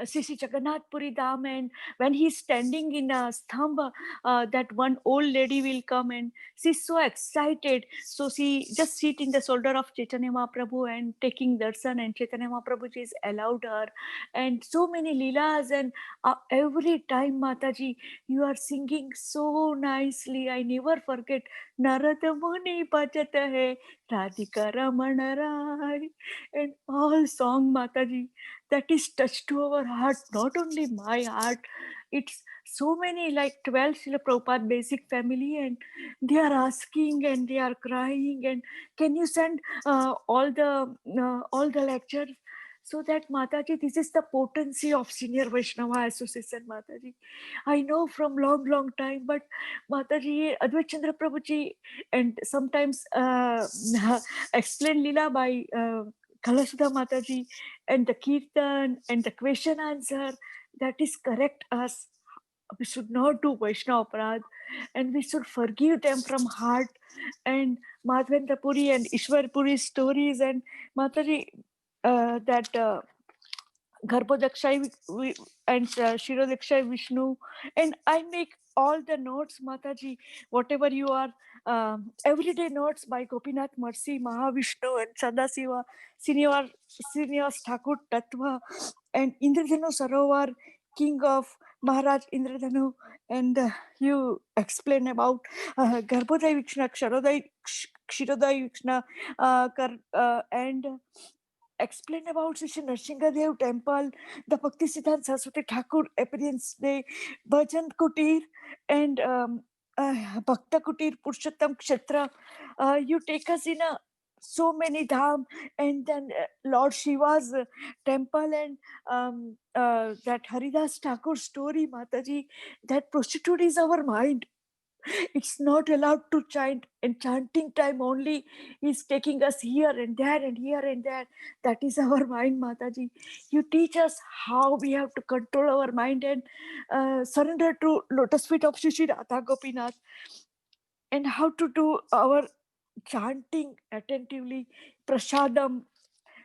Sri Jagannath Puri Dham, and when he's standing in a stamba, that one old lady will come and she's so excited. So she just sit in the shoulder of Chaitanya Mahaprabhu and taking darshan, and Chaitanya Mahaprabhu is allowed her. And so many leelas, and every time Mataji, you are singing so nicely. I never forget. Narada Muni Bhajata Hai, Radhika Ramana Rai, and all song Mataji, that is touched to our heart, not only my heart. It's so many, like 12 Srila Prabhupada basic family, and they are asking and they are crying, and can you send all the lectures? So that Mataji, this is the potency of Senior Vaishnava Association, Mataji. I know from long time, but Mataji, Advait Chandra Prabhuji, and sometimes explain Leela by Kalasudha Mataji, and the Kirtan and the question answer, that is correct us. We should not do Vaishnava Aparadh, and we should forgive them from heart. And Madhavendra Puri and Ishwar Puri stories, and Mataji, that Garbhodakshay and Shirodakshay Vishnu, and I make all the notes, Mataji, whatever you are, everyday notes by Gopinath Mercy, Mahavishnu, and Sadasiva, Srinivas Thakur Tattva, and Indradhanu Sarovar, king of Maharaj Indradhanu, and you explain about Garbhodaya Vikshna, Kshirodaya Vikshna, and explain about Sri Nrsingadev temple, the Bhakti Siddhanta Saraswati Thakur appearance day, Bhajan Kutir, and Bhakta Kutir, Purushottam, Kshetra. You take us in so many dham, and then Lord Shiva's temple, and that Haridas Thakur story, Mataji, that prostitute is our mind. It's not allowed to chant, and chanting time only is taking us here and there and here and there. That is our mind, Mataji. You teach us how we have to control our mind and surrender to lotus feet of Shri Radha Gopinath, and how to do our chanting attentively, prasadam,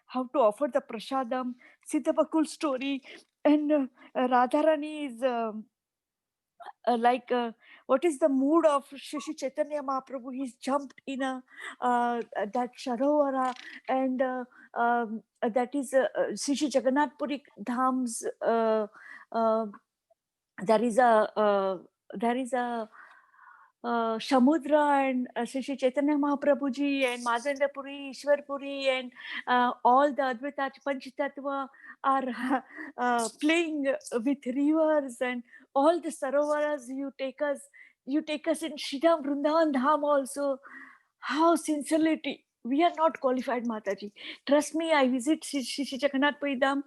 how to offer the prasadam, Siddhabakul story, and Radharani is what is the mood of Shri Chaitanya Mahaprabhu? He's jumped in that Sharovara, and that is Shri Jagannath Puri Dham's. There is a Samudra, and Shri Chaitanya Mahaprabhuji, and Madhavendra Puri, Ishwar Puri, and all the Advaita Panchatattva are playing with rivers, and all the sarovaras. You take us in Shridham Vrindavan Dham also. How sincerity. We are not qualified, Mataji. Trust me, I visit Shri Jagannath Puri Dham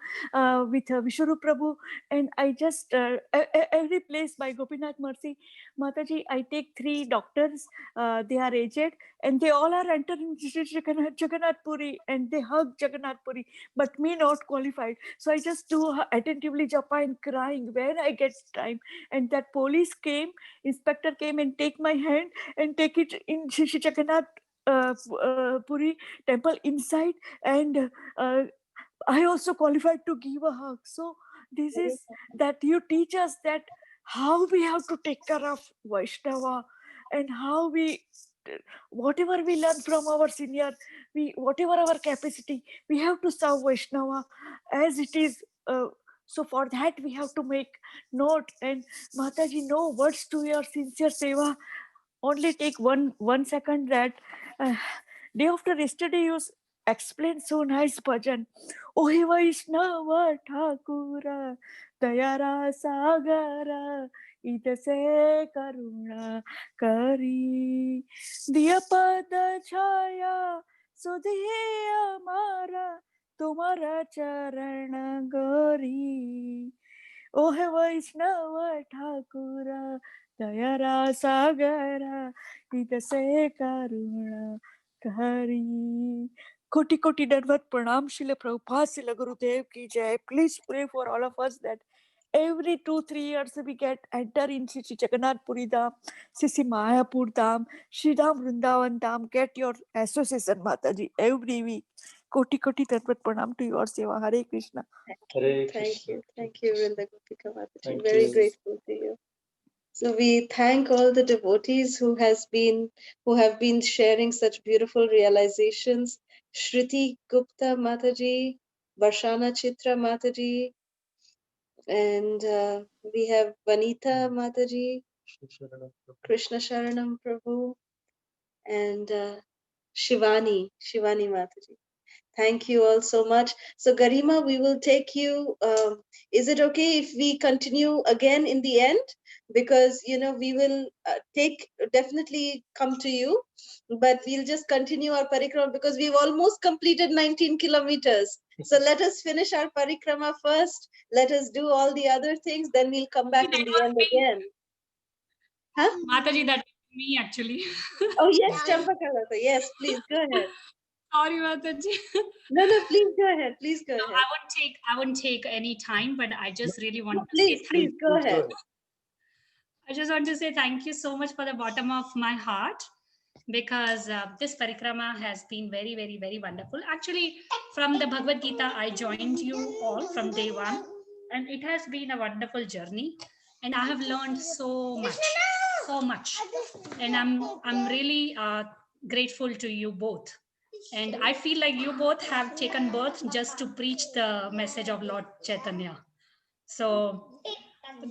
with Vishwarup Prabhu, and I just every place by Gopinath Mercy, Mataji, I take 3 doctors. They are aged, and they all are entering Jagannath Puri, and they hug Jagannath Puri, but me not qualified. So I just do attentively japa and crying when I get time. And that police came, inspector came and take my hand and take it in Shri Jagannath Puri temple inside, and I also qualified to give a hug. So this is that you teach us that how we have to take care of Vaishnava, and how we, whatever we learn from our senior, whatever our capacity, we have to serve Vaishnava as it is. So for that we have to make note. And Mataji, no words to your sincere seva. Only take one second that day after yesterday you explained so nice bhajan. Ohe Vaishnava Thakura Dayara Sagara Idase Karuna Kari Diya Pada Chaya Sudhiya Mara Tumara Charana Gori. Ohe Vaishnava Thakura Dayara Sagara Idase Karuna Kari. Koti Koti Danvat Pranam Srila Prabhupada Srila Gurudev ki jai. Please pray for all of us that every 2-3 years we get enter in Sri Jagannath Puri Dham, Sri Mayapur Dham, Sri Dham Vrindavan Dham. Get your association, Mataji, every week. Koti Koti Danvat Pranam to your seva. Hare Krishna. Hare Thank Krishna. you. Thank you, Vrinda Gopika Mataji. Thank Very you. grateful to you. So we thank all the devotees who have been sharing such beautiful realizations. Shruti Gupta Mataji, Varshana Chitra Mataji, and we have Vanita Mataji, Krishna Sharanam Prabhu, and Shivani Mataji. Thank you all so much. So Garima, we will take you. Is it okay if we continue again in the end? Because we will definitely come to you, but we'll just continue our parikrama because we've almost completed 19 kilometers. So let us finish our parikrama first. Let us do all the other things, then we'll come back in the end again. Huh? Mataji, that was me actually. Oh yes, Champakalata. Yes, please go ahead. Sorry, Mataji. No, please go ahead. Please go ahead. I won't take any time, but I just really want to Please, say please go ahead. I just want to say thank you so much for the bottom of my heart, because this parikrama has been very, very, very wonderful. Actually, from the Bhagavad Gita, I joined you all from day one, and it has been a wonderful journey, and I have learned so much, and I'm really grateful to you both. And I feel like you both have taken birth just to preach the message of Lord Chaitanya. So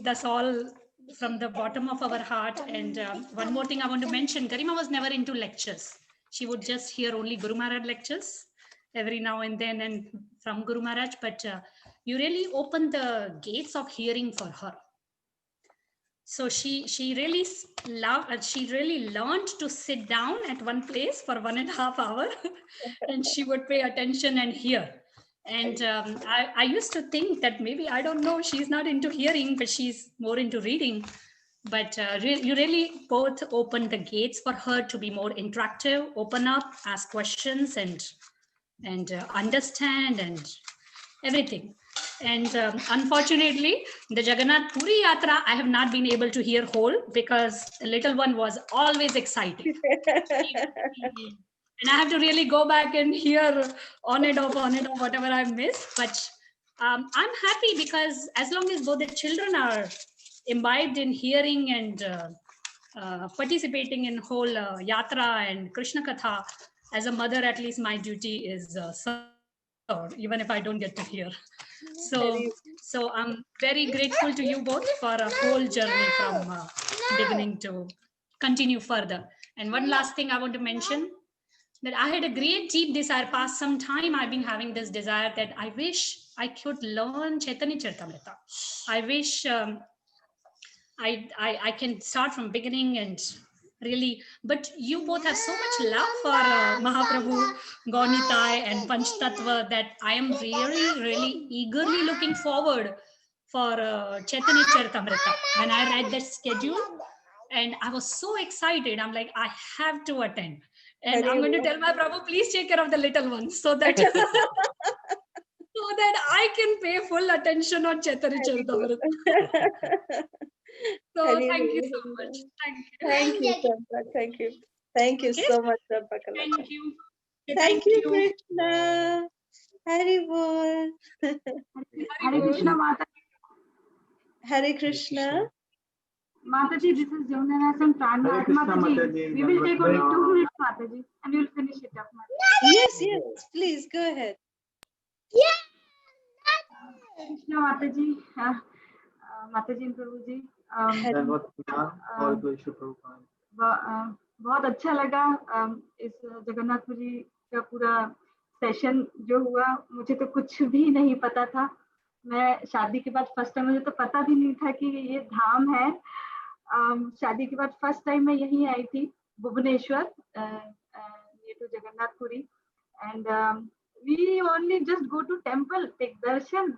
that's all from the bottom of our heart. And one more thing I want to mention, Garima was never into lectures. She would just hear only Guru Maharaj lectures every now and then and from Guru Maharaj. But you really opened the gates of hearing for her. So she really loved, she really learned to sit down at one place for 1.5 hours and she would pay attention and hear. And I used to think that maybe, I don't know, she's not into hearing, but she's more into reading. But you really both opened the gates for her to be more interactive, open up, ask questions, and understand and everything. And unfortunately, the Jagannath Puri Yatra, I have not been able to hear whole because the little one was always excited. And I have to really go back and hear on and off, whatever I've missed. But I'm happy because as long as both the children are imbibed in hearing and participating in whole yatra and Krishna Katha, as a mother, at least my duty is served, even if I don't get to hear. So I'm very grateful to you both for a whole journey from beginning to continue further. And one last thing I want to mention, that I had a great deep desire. Past some time I've been having this desire that I wish I could learn Chaitanya Charitamrita. I wish I can start from beginning and really, but you both have so much love for Mahaprabhu, Gaunitai and Panch Tattva that I am really eagerly looking forward for Chaitanya Charitamrita. When I read that schedule and I was so excited, I'm like, I have to attend. And I'm going to tell my Prabhu, please take care of the little ones so that so that I can pay full attention on Chaitanya Charitamrita. So thank you so much. Thank you, Champa. Thank you. Thank you so much, Champa. Thank you. Thank you, Krishna. Hari Bol. Hare Krishna, Mata. Hare Krishna. Mataji, this is Jagannath from Pranat. Mataji, we will take only 2 minutes, Mataji, and we will finish it up. Mataji. Yes, please go ahead. Krishna Mataji, Mataji and Prabhuji. बहुत अच्छा लगा इस जगन्नाथपुरी का पूरा session जो हुआ. मुझे तो कुछ भी नहीं पता था. मैं शादी के बाद फर्स्ट टाइम, मुझे तो पता भी नहीं था कि ये धाम है. शादी के बाद फर्स्ट टाइम मैं यहीं आई थी, भुवनेश्वर, ये तो Jagannathpuri. And we only just go to temple, take darshan,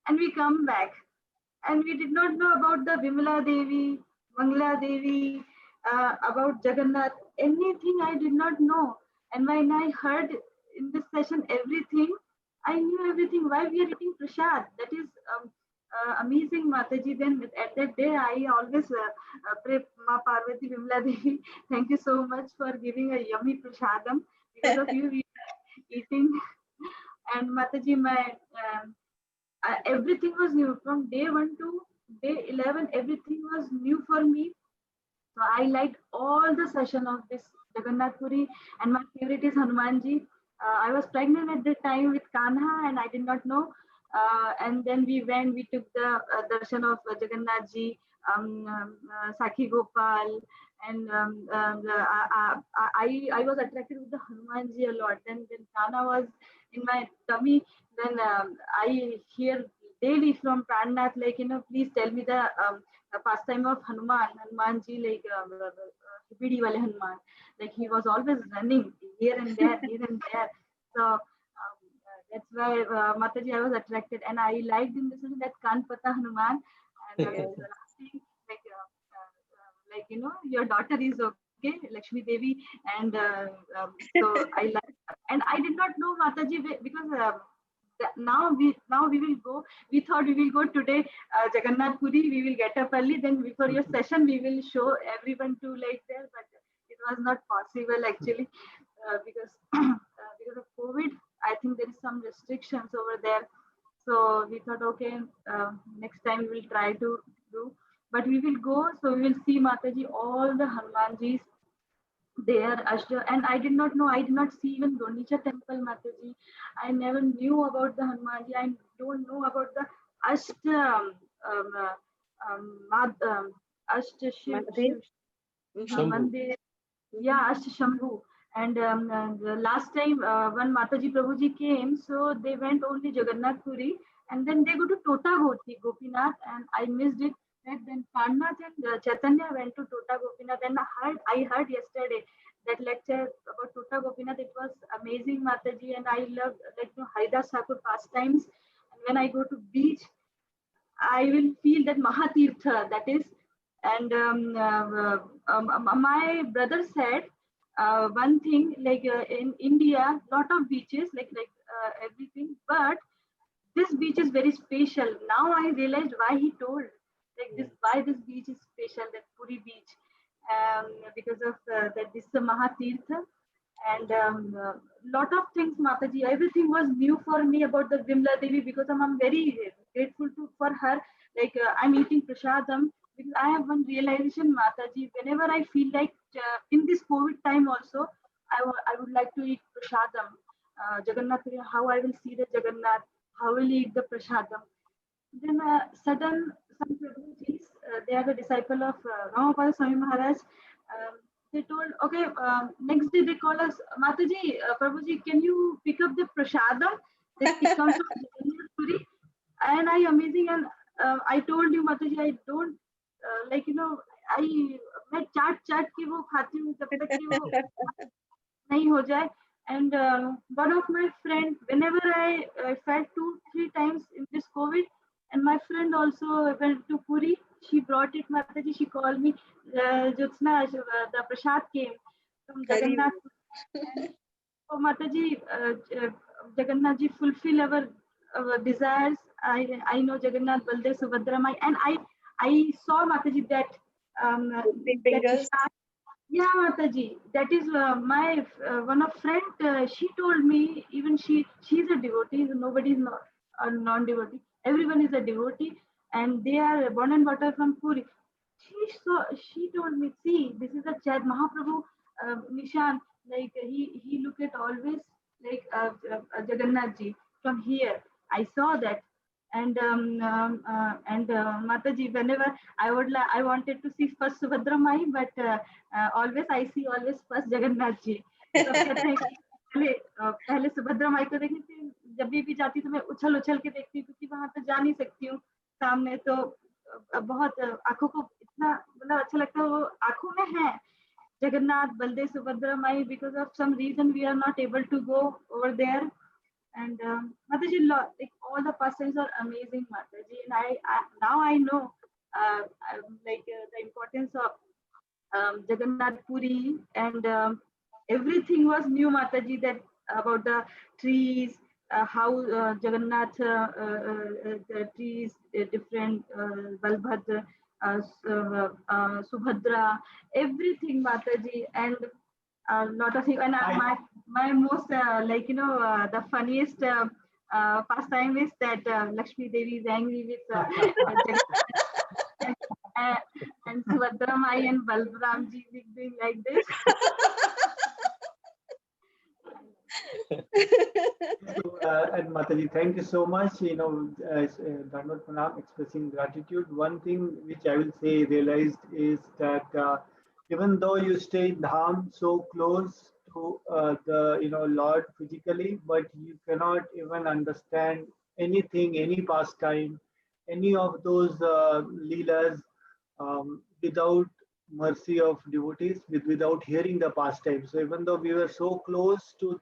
and we come back. And we did not know about the Vimala Devi, Mangala Devi, about Jagannath, anything I did not know. And when I heard in this session everything. I knew everything. Why we are eating prasad? That is amazing, Mataji. Then at that day, I always pray, Ma Parvati Vimla Devi. Thank you so much for giving a yummy prasadam. Because of you, we are eating. And Mataji, my everything was new from day 1 to day 11. Everything was new for me. So I liked all the session of this Jagannath Puri, and my favorite is Hanumanji. I was pregnant at the time with Kanha, and I did not know. And then we took the darshan of Jagannath Ji, Sakhi Gopal, and I was attracted with the Hanumanji a lot. Then Kanha was in my tummy. Then I hear daily from Pranath, like, please tell me the pastime of Hanumanji, like Bidi wale Hanuman. Like he was always running here and there, here and there. So that's why Mataji, I was attracted, and I liked in this one that Kanpata Hanuman. And the last thing, like your daughter is okay, Lakshmi Devi, and so I like, and I did not know Mataji because. Now we will go. We thought we will go today Jagannath Puri. We will get up early. Then before your session, we will show everyone to like there. But it was not possible actually because because of COVID. I think there is some restrictions over there. So we thought, okay, next time we will try to do. But we will go. So we will see Mataji, all the Hanumanjis there, Ashta, and I did not know. I did not see even Gonicha temple, Mataji. I never knew about the Hanumanji. I don't know about the Ashta Ashta Mandir. Yeah, Ashta Shambhu. And the last time when Mataji Prabhuji came, so they went only Jagannath Puri, and then they go to Tota Gopinath, and I missed it. Then Parnath and Chaitanya went to Tota Gopinath, and I heard yesterday that lecture about Tota Gopinath. It was amazing, Mataji, and I loved Haridas Thakur pastimes. And when I go to beach, I will feel that Mahatirtha, that is. And my brother said one thing, like in India, lot of beaches, like everything, but this beach is very special. Now I realized why he told, like this, why this beach is special, that Puri beach, because of that this is a Mahatirtha, and lot of things, Mataji. Everything was new for me about the Vimla Devi, because I'm very grateful for her. Like I'm eating prasadam because I have one realization, Mataji. Whenever I feel like in this COVID time also, I would like to eat prasadam. Jagannath, how I will see the Jagannath, how will eat the prasadam. Then sudden some Prabhujis, they are the disciple of Ramapada Swami Maharaj. They told, okay, next day they call us, Mataji, Prabhuji, can you pick up the prasadam? It comes from Jagannath Puri. And I amazing, and I told you, Mataji, I don't like, मैं चाट के वो खाती हूँ जब तक कि वो नहीं हो जाए. And one of my friends, whenever I felt 2-3 times in this COVID, and my friend also went to Puri, she brought it, Mataji, she called me, Jyotsna, the prasad came from Jagannath. So Mataji, Jagannath ji fulfill our desires. I know Jagannath, Baladev, Subhadra, and I saw, Mataji, that big fingers. Yeah, Mataji, that is my one of friend. She told me, even she's a devotee. Nobody is not a non-devotee. Everyone is a devotee, and they are born and brought up from Puri. She told me, see, this is a Chad Mahaprabhu Nishan. Like he look at always like Jagannath ji from here. I saw that. And Mataji, whenever I wanted to see first Subhadra Mai, but always I see always first Jagannath ji. पहले सुभद्रा माई को देखने से जब भी जाती तो मैं उछल उछल के देखती हूँ, क्योंकि वहां तो जा नहीं सकती हूँ सामने, तो बहुत आंखों को इतना मतलब अच्छा लगता है, वो आंखों में है Jagannath, Baladev, Subhadra Mai. Because of some reason we are not able to go over there. And Mataji, like all the pastimes are amazing, Mataji. And I now I know the importance of Jagannath Puri, and everything was new, Mataji. That about the trees, how Jagannath, the trees, different Balbhadra, Subhadra, everything, Mataji, and a lot of things. And my most the funniest pastime is that Lakshmi Devi is angry with and Subhadra Mai and Balramji doing like this. And Mataji, thank you so much. Dhanvat Pranam, expressing gratitude. One thing which I will say realized is that even though you stay in Dham so close to the Lord physically, but you cannot even understand anything, any pastime, any of those leelas without mercy of devotees, without hearing the pastime. So even though we were so close to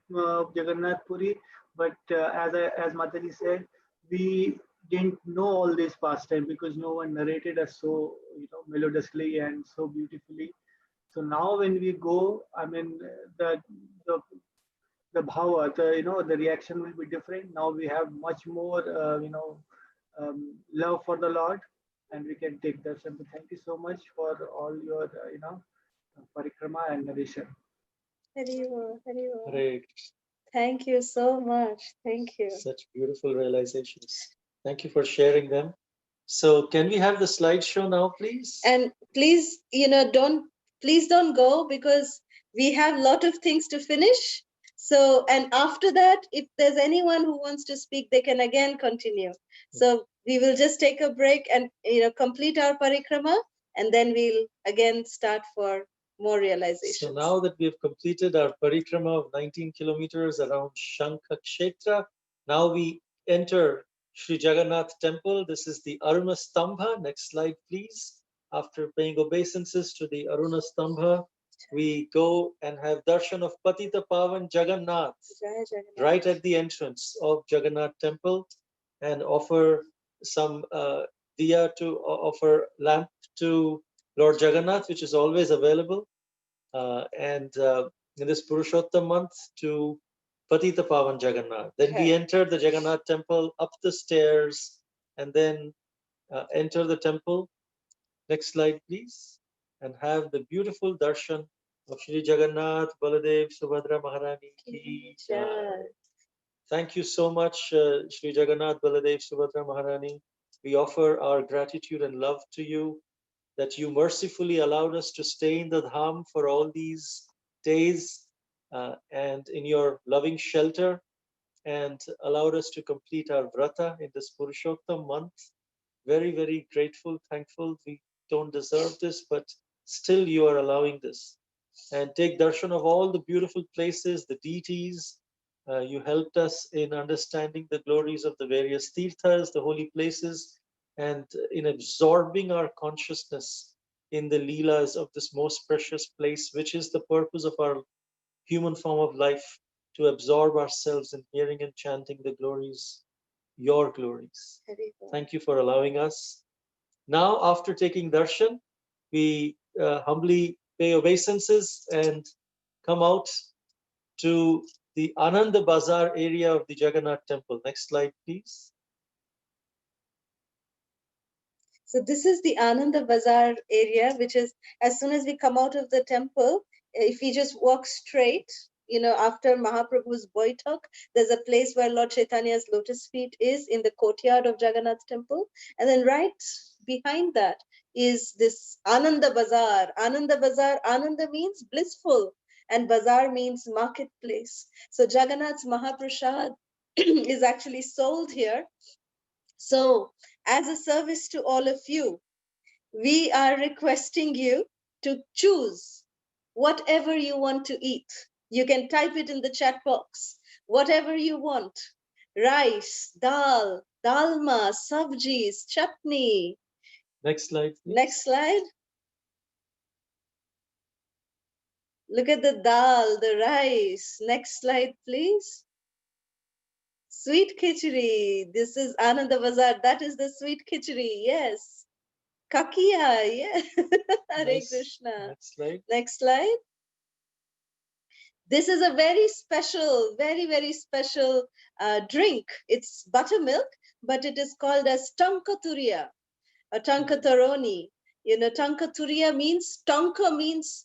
Jagannath Puri, but as Mataji said, we didn't know all this pastime because no one narrated us so melodiously and so beautifully. So now when we go, I mean the the bhava, the reaction will be different. Now we have much more love for the Lord, and we can take darshan. So thank you so much for all your parikrama and narration. Haribo, Haribo. Great. Thank you so much. Thank you. Such beautiful realizations. Thank you for sharing them. So can we have the slideshow now, please? And please, please don't go, because we have a lot of things to finish. So, and after that, if there's anyone who wants to speak, they can again continue. So we will just take a break and complete our parikrama, and then we'll again start for more realizations. So now that we have completed our parikrama of 19 kilometers around Shankha Kshetra, now we enter Sri Jagannath temple. This is the Aruna Stambha. Next slide, please. After paying obeisances to the Aruna Stambha, we go and have darshan of Patita Pavan Jagannath right at the entrance of Jagannath temple, and offer some diya to offer lamp to Lord Jagannath, which is always available. And in this Purushottam month to Patita Pavan Jagannath. Then we enter the Jagannath temple up the stairs and then enter the temple. Next slide, please. And have the beautiful darshan of Shri Jagannath, Baladev, Subhadra Maharani ki jai. Thank you so much, Shri Jagannath, Baladev, Subhadra Maharani. We offer our gratitude and love to you, that you mercifully allowed us to stay in the Dham for all these days and in your loving shelter, and allowed us to complete our vrata in this Purushottam month. Very, very grateful, thankful. We don't deserve this, but still you are allowing this. And take darshan of all the beautiful places, the deities. You helped us in understanding the glories of the various tirthas, the holy places, and in absorbing our consciousness in the leelas of this most precious place, which is the purpose of our human form of life, to absorb ourselves in hearing and chanting the glories, your glories. Thank you for allowing us. Now, after taking darshan, we humbly pay obeisances and come out to the Ananda Bazaar area of the Jagannath temple. Next slide, please. So this is the Ananda Bazaar area, which is, as soon as we come out of the temple, if we just walk straight, after Mahaprabhu's Boitak, there's a place where Lord Chaitanya's lotus feet is in the courtyard of Jagannath temple. And then right behind that is this Ananda Bazaar. Ananda Bazaar, Ananda means blissful, and Bazaar means marketplace. So Jagannath's Mahaprasad is actually sold here. So as a service to all of you, we are requesting you to choose whatever you want to eat. You can type it in the chat box, whatever you want. Rice, dal, dalma, sabjis, chutney. Next slide, please. Next slide. Look at the dal, the rice. Next slide, please. Sweet khichdi. This is Ananda Bazaar. That is the sweet khichdi. Yes. Kakiya. Yeah. Hare Krishna. Next slide. Next slide. This is a very special, very, very special drink. It's buttermilk, but it is called as Tankaturiya, a Tankataroni. You know, Tankaturiya means, Tanka means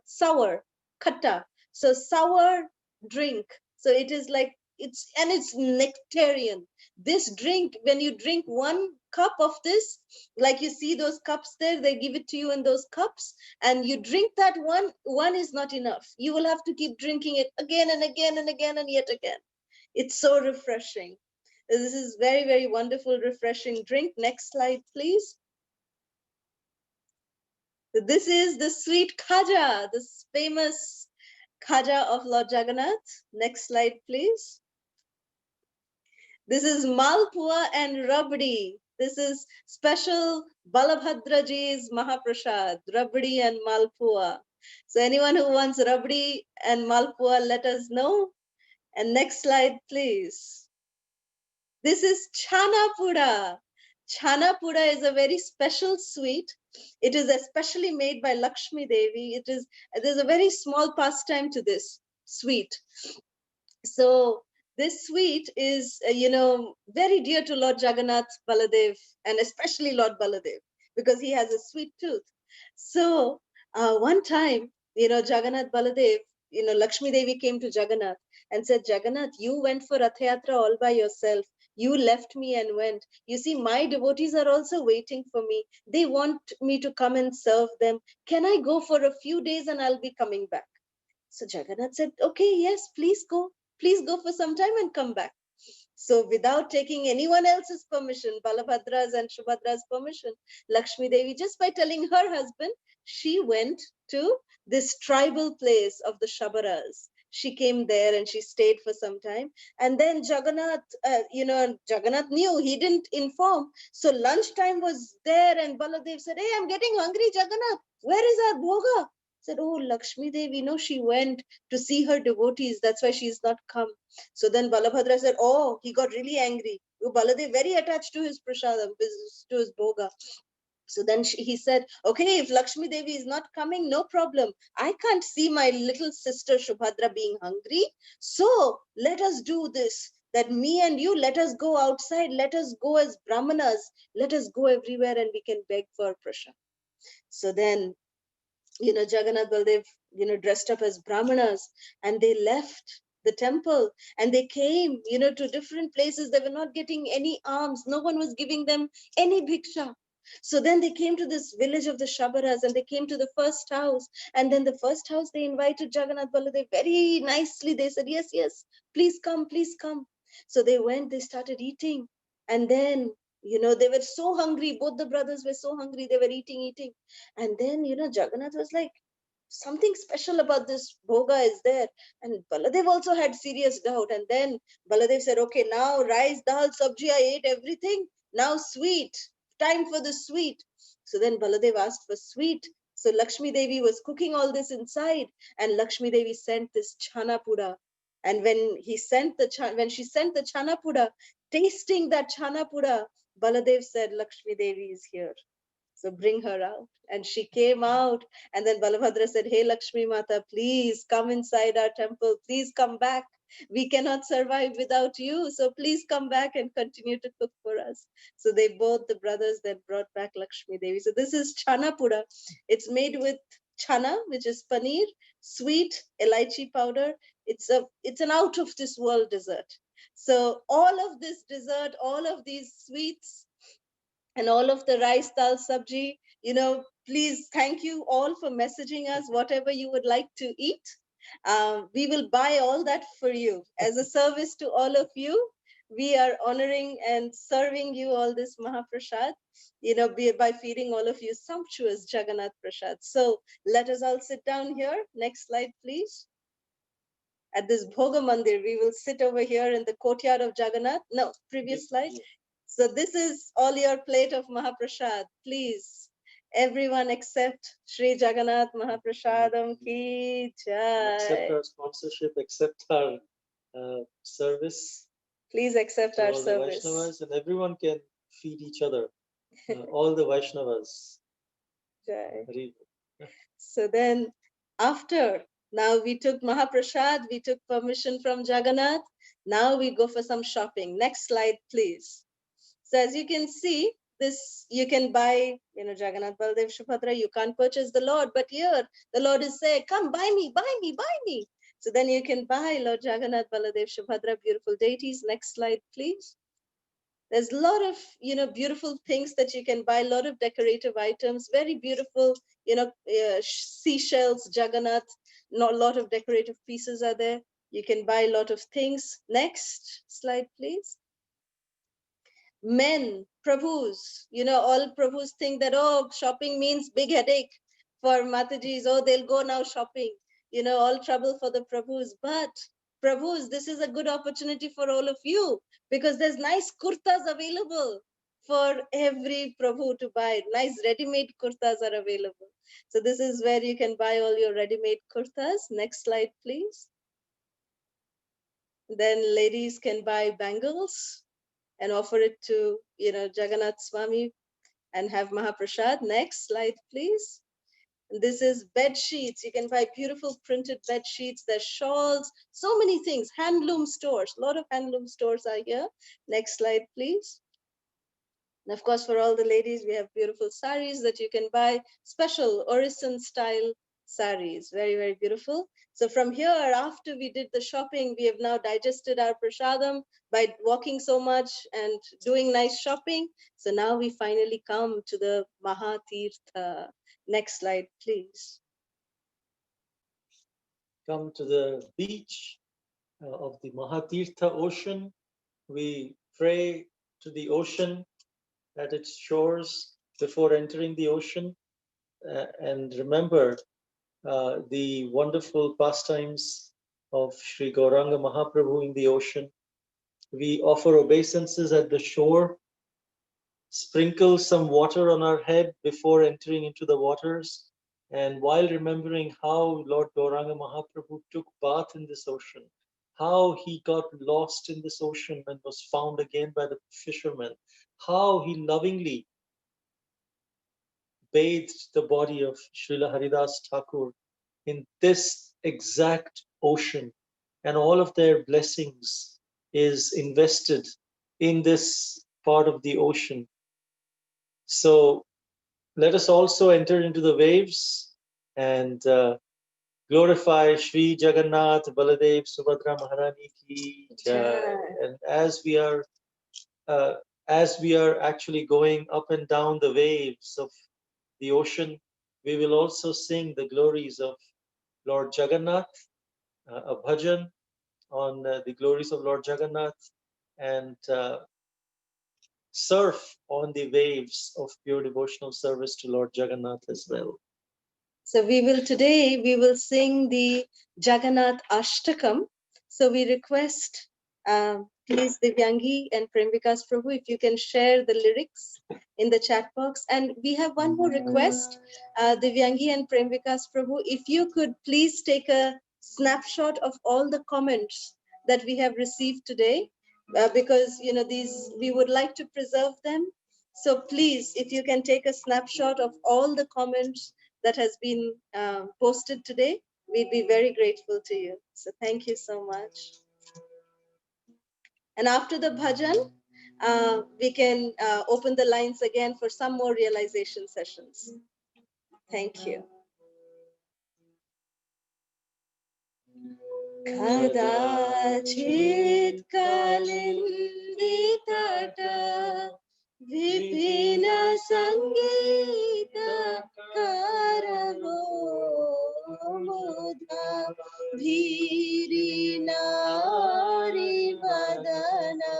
sour, khatta. So sour drink. So it is like, it's nectarian. This drink, when you drink 1 cup of this, like you see those cups there, they give it to you in those cups, and you drink that one is not enough. You will have to keep drinking it again and again and again and yet again. It's so refreshing. This is very, very wonderful, refreshing drink. Next slide, please. This is the sweet khaja, this famous khaja of Lord Jagannath. Next slide, please. This is Malpua and Rabdi. This is special Balabhadraji's Mahaprasad, Rabdi and Malpua. So anyone who wants Rabdi and Malpua, let us know. And next slide, please. This is Chana Puda. Chana Puda is a very special sweet. It is especially made by Lakshmi Devi. There's a very small pastime to this sweet. So this sweet is, very dear to Lord Jagannath, Baladev, and especially Lord Baladev, because he has a sweet tooth. So one time, Jagannath Baladev, Lakshmi Devi came to Jagannath and said, Jagannath, you went for Rath Yatra all by yourself. You left me and went. You see, my devotees are also waiting for me. They want me to come and serve them. Can I go for a few days and I'll be coming back? So Jagannath said, okay, yes, please go. Please go for some time and come back. So without taking anyone else's permission, Balabhadra's and Subhadra's permission, Lakshmi Devi, just by telling her husband, she went to this tribal place of the Shabaras. She came there and she stayed for some time. And then Jagannath, Jagannath knew, he didn't inform. So lunchtime was there and Baladev said, hey, I'm getting hungry, Jagannath. Where is our bhoga? Said, oh, Lakshmi Devi, she went to see her devotees. That's why she's not come. So then Balabhadra said, oh, he got really angry. Baladev very attached to his prasadam, to his bhoga. So then he said, okay, if Lakshmi Devi is not coming, no problem. I can't see my little sister Subhadra being hungry. So let us do this, that me and you, let us go outside. Let us go as brahmanas. Let us go everywhere and we can beg for prasad. So then, Jagannath Baladev, dressed up as brahmanas, and they left the temple and they came, to different places. They were not getting any alms. No one was giving them any bhiksha. So then they came to this village of the Shabaras and they came to the first house. And then the first house, they invited Jagannath Baladev very nicely. They said, yes, yes, please come, please come. So they went, they started eating. And then, they were so hungry. Both the brothers were so hungry. They were eating. And then, Jagannath was like, something special about this bhoga is there. And Baladev also had serious doubt. And then Baladev said, okay, now rice, dal, sabji, I ate everything. Now sweet, time for the sweet. So then Baladev asked for sweet. So Lakshmi Devi was cooking all this inside, and Lakshmi Devi sent this chana puda. And when she sent the chana puda, tasting that chana puda, Baladev said, Lakshmi Devi is here. So bring her out. And she came out. And then Balabhadra said, hey, Lakshmi Mata, please come inside our temple. Please come back. We cannot survive without you. So please come back and continue to cook for us. So they both, the brothers, then brought back Lakshmi Devi. So this is Chana Puda. It's made with chana, which is paneer, sweet, elaichi powder. It's an out of this world dessert. So all of this dessert, all of these sweets, and all of the rice, dal, sabji, please, thank you all for messaging us whatever you would like to eat. We will buy all that for you as a service to all of you. We are honoring and serving you all this Mahaprasad, by feeding all of you sumptuous Jagannath Prasad. So let us all sit down here. Next slide, please. At this Bhoga Mandir, we will sit over here in the courtyard of Jagannath. No, previous slide. So this is all your plate of Mahaprasad. Please, everyone accept Sri Jagannath Mahaprasadam ki jai. Accept our sponsorship, accept our service. Please accept our service. Vaishnavas, and everyone can feed each other. All the Vaishnavas. Jai. So then, after Now we took Mahaprasad, we took permission from Jagannath. Now we go for some shopping. Next slide, please. So as you can see, this you can buy, Jagannath, Baladev, Subhadra. You can't purchase the Lord, but here the Lord is saying, "Come, buy me, buy me, buy me." So then you can buy Lord Jagannath, Baladev, Subhadra, beautiful deities. Next slide, please. There's a lot of beautiful things that you can buy. A lot of decorative items, very beautiful. Seashells, Jagannath. Not a lot of decorative pieces are there. You can buy a lot of things. Next slide, please. Men, Prabhus, all Prabhus think that, oh, shopping means big headache for Matajis. Oh, they'll go now shopping, all trouble for the Prabhus. But Prabhus, this is a good opportunity for all of you because there's nice kurtas available for every Prabhu to buy. Nice ready-made kurtas are available. So this is where you can buy all your ready-made kurtas. Next slide, please. Then ladies can buy bangles and offer it to, Jagannath Swami and have Mahaprasad. Next slide, please. And this is bed sheets. You can buy beautiful printed bed sheets. There's shawls, so many things. Handloom stores, a lot of handloom stores are here. Next slide, please. And of course, for all the ladies, we have beautiful saris that you can buy, special Orison style saris, very, very beautiful. So from here, after we did the shopping, we have now digested our prasadam by walking so much and doing nice shopping. So now we finally come to the Mahatirtha. Next slide, please. Come to the beach of the Mahatirtha ocean. We pray to the ocean at its shores before entering the ocean, and remember the wonderful pastimes of Sri Gauranga Mahaprabhu in the ocean. We offer obeisances at the shore, sprinkle some water on our head before entering into the waters, and while remembering how Lord Gauranga Mahaprabhu took bath in this ocean, how he got lost in this ocean and was found again by the fishermen, how he lovingly bathed the body of Srila Haridas Thakur in this exact ocean, and all of their blessings is invested in this part of the ocean. So let us also enter into the waves and glorify Sri Jagannath Baladev Subhadra Maharani ki jai. And as we are actually going up and down the waves of the ocean, we will also sing the glories of Lord Jagannath, a bhajan on the glories of Lord Jagannath, and surf on the waves of pure devotional service to Lord Jagannath as well. So today we will sing the Jagannath Ashtakam. So we request, please Divyangi and Premvikas Prabhu, if you can share the lyrics in the chat box. And we have one more request, Divyangi and Premvikas Prabhu, if you could please take a snapshot of all the comments that we have received today, because these we would like to preserve them. So please, if you can take a snapshot of all the comments that has been posted today, we'd be very grateful to you. So thank you so much. And after the bhajan, we can open the lines again for some more realization sessions. Thank you. Kadachit kalinditata vipina sangita karavo mudha bhiri nari vadana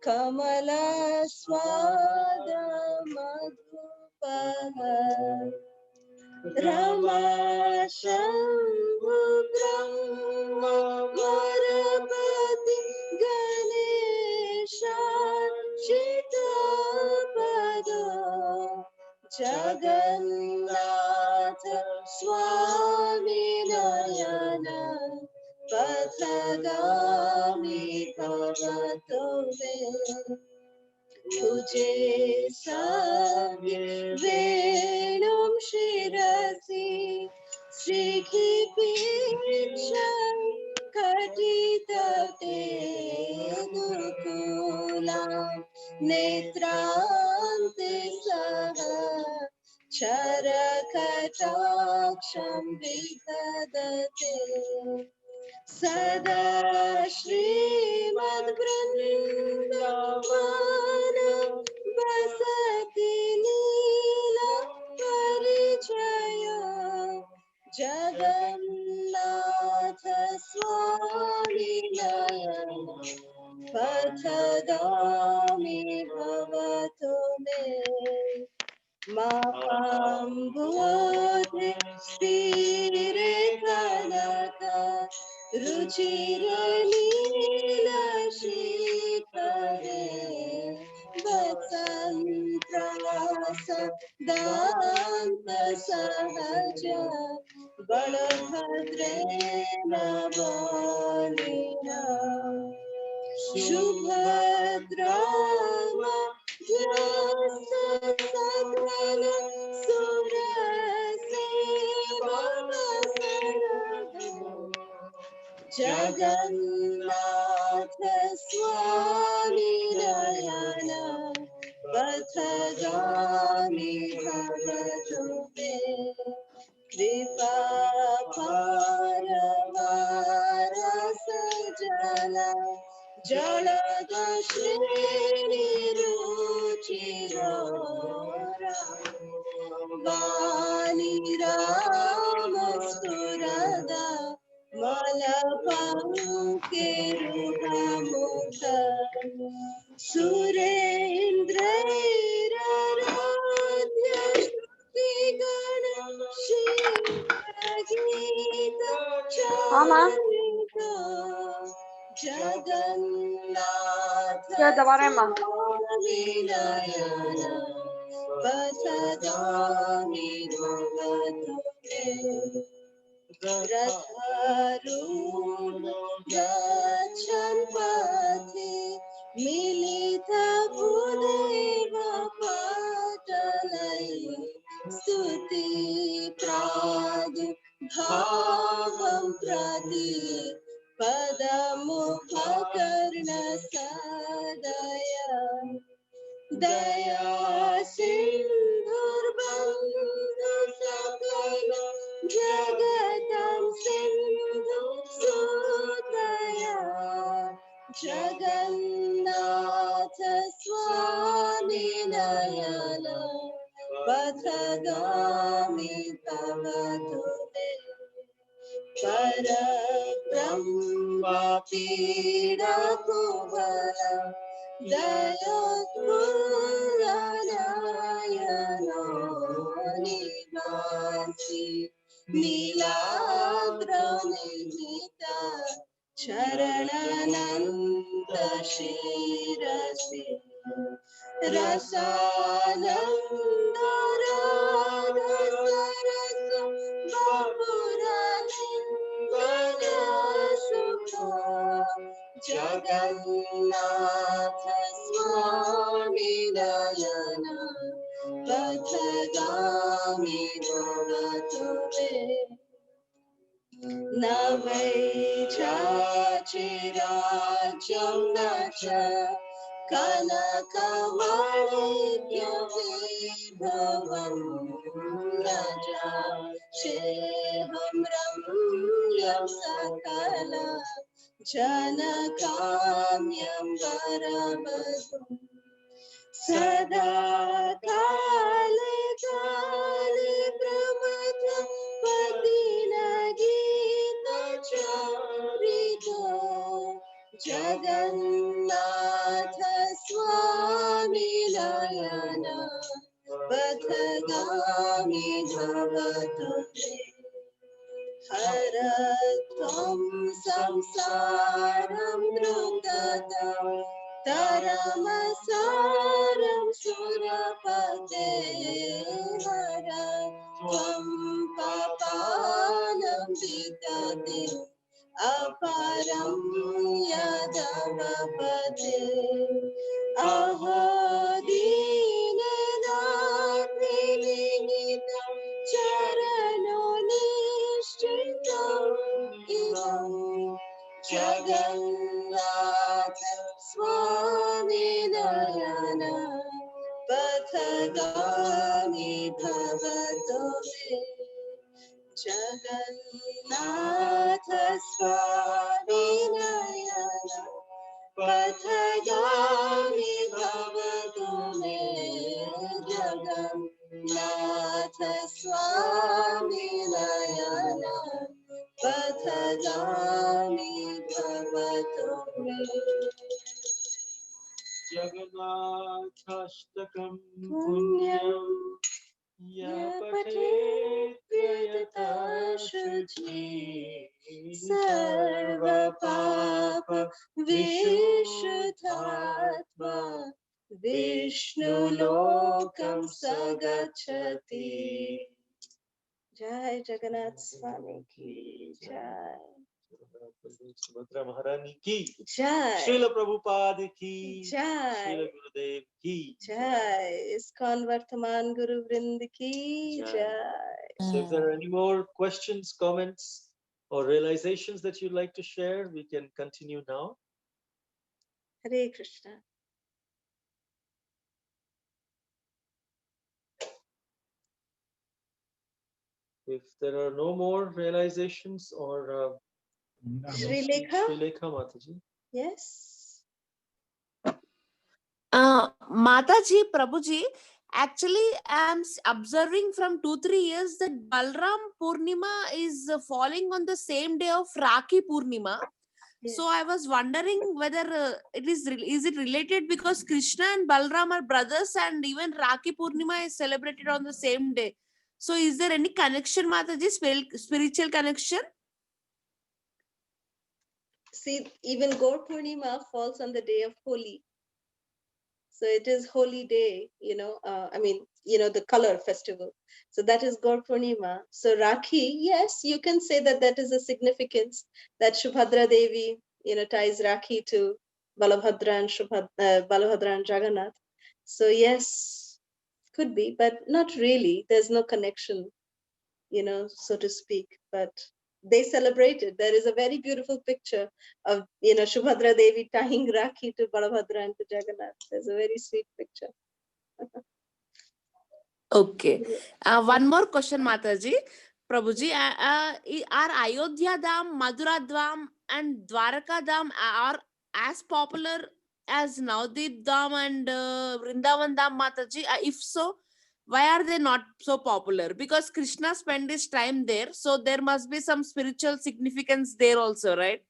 kamala swada madhupaha Rama Shambhu Brahma Varapati Ganesha Shitapada Jagannath Swami Nayana Pathagami Bhavatove Tujhe Savye Venum Shirasi Sri Vikipicham Katitate Dukulam Netrante Saha Charakatoksham Vidadate Sada Srimad Vrindavana Vasati Leela Parichaya Jagannath Swami Nayana Pathagami Bhavato Me Mapambodhe Spire Kanaka Ruchira Leela Shikare Vasantrasa Danta Sahaja Balabhadre Navalina Subhadra Jasa Sakala Suraseva Vasarado Jagannath Swami Dayana Pathagami Bhavato Me Kripa Paravara Sajala Jalada Shreni Ruchiro Vani Rama Sturada Malapamuke Ruhamukha Surendra Radhya Shruti Gana Shivagita Charita Jagannath Swami Nayana Pathagami Bhavato Me Ratharuna Gachan Pathe Milita Bhudeva Patalai Stuti Pradu Bhavam Prati Padamukhakarna Sadaya Daya Sindhur Bandhu Sakala Jagatam Sindhu Sudaya Jagannath Swami Nayana Pathagami Bhavato Me Parikrama Pida Kubala Dayakulanayano Nivasi Nilagrahita Charanananda Shirasi Rasananda Radha Sarasa Bapuralingana Sukha Jagannath Swami Dayana Pathagami Bhavato Me Navai Chachirajam Nacha Kanakavalidya Vibhavam Raja Sheham Ramyam Sakala Janakamyam Varavadum Sada Kale Kale Brahmata Patina Gita Charito Jagannath Swami Nayana Pathagami Bhavato Me Haratvam Samsaram Drugadam Taramasaram Surapate Haratvam Papanam Vidade Aparam Yadavapate Ahodinadatrivinidam Charano Nishti Patagami bhavato me Jagannath Swami Nayana Patagami bhavato me Jagannath Swami Nayana Patagami bhavato me Jagannathashtakam punyam yapatet prayata shuchi sarva papa vishuddhatma Vishnu lokam sagachati. Jai Jagannath Swami ki Jai. Subhadra Maharani ki Jai. Srila Prabhupada ki Jai. Srila Gurudev ki Jai. ISKCON Vartaman Guru Vrind ki Jai. So if there are any more questions, comments, or realizations that you'd like to share, we can continue now. Hare Krishna. If there are no more realizations or Sri Lekha? Sri Lekha Mataji. Yes. Mataji, Prabhuji, actually I'm observing from 2-3 years that Balram Purnima is falling on the same day of Rakhi Purnima. Yes. So I was wondering whether is it related because Krishna and Balram are brothers and even Rakhi Purnima is celebrated on the same day. So is there any connection, Mataji, spiritual connection? See, even Gaur Purnima falls on the day of Holi. So it is holy day, the color festival. So that is Gaur Purnima. So Rakhi, yes, you can say that that is a significance that Subhadra Devi, ties Rakhi to Balabhadra and Jagannath. So yes, could be, but not really. There's no connection, so to speak. But they celebrated. There is a very beautiful picture of Subhadra Devi tying Rakhi to Balabhadra and to Jagannath. There's a very sweet picture. Okay. One more question, Mataji. Prabhuji, are Ayodhya Dham, Mathura Dham and Dwaraka Dham are as popular as Navadvip Dham and Vrindavan Dham, Mataji? If so, why are they not so popular? Because Krishna spent his time there, so there must be some spiritual significance there also, right?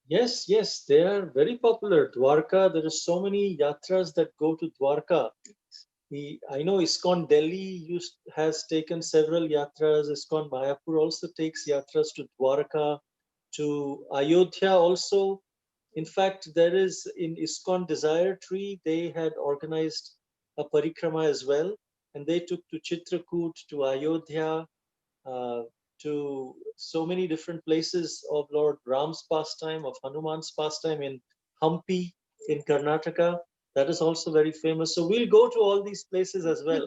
Yes, they are very popular. Dwarka, there are so many yatras that go to Dwarka. I know ISKCON Delhi has taken several yatras. ISKCON Mayapur also takes yatras to Dwarka, to Ayodhya also. In fact, there is in ISKCON Desire Tree, they had organized a parikrama as well, and they took to Chitrakoot, to Ayodhya, to so many different places of Lord Ram's pastime, of Hanuman's pastime in Hampi in Karnataka. That is also very famous. So we'll go to all these places as well.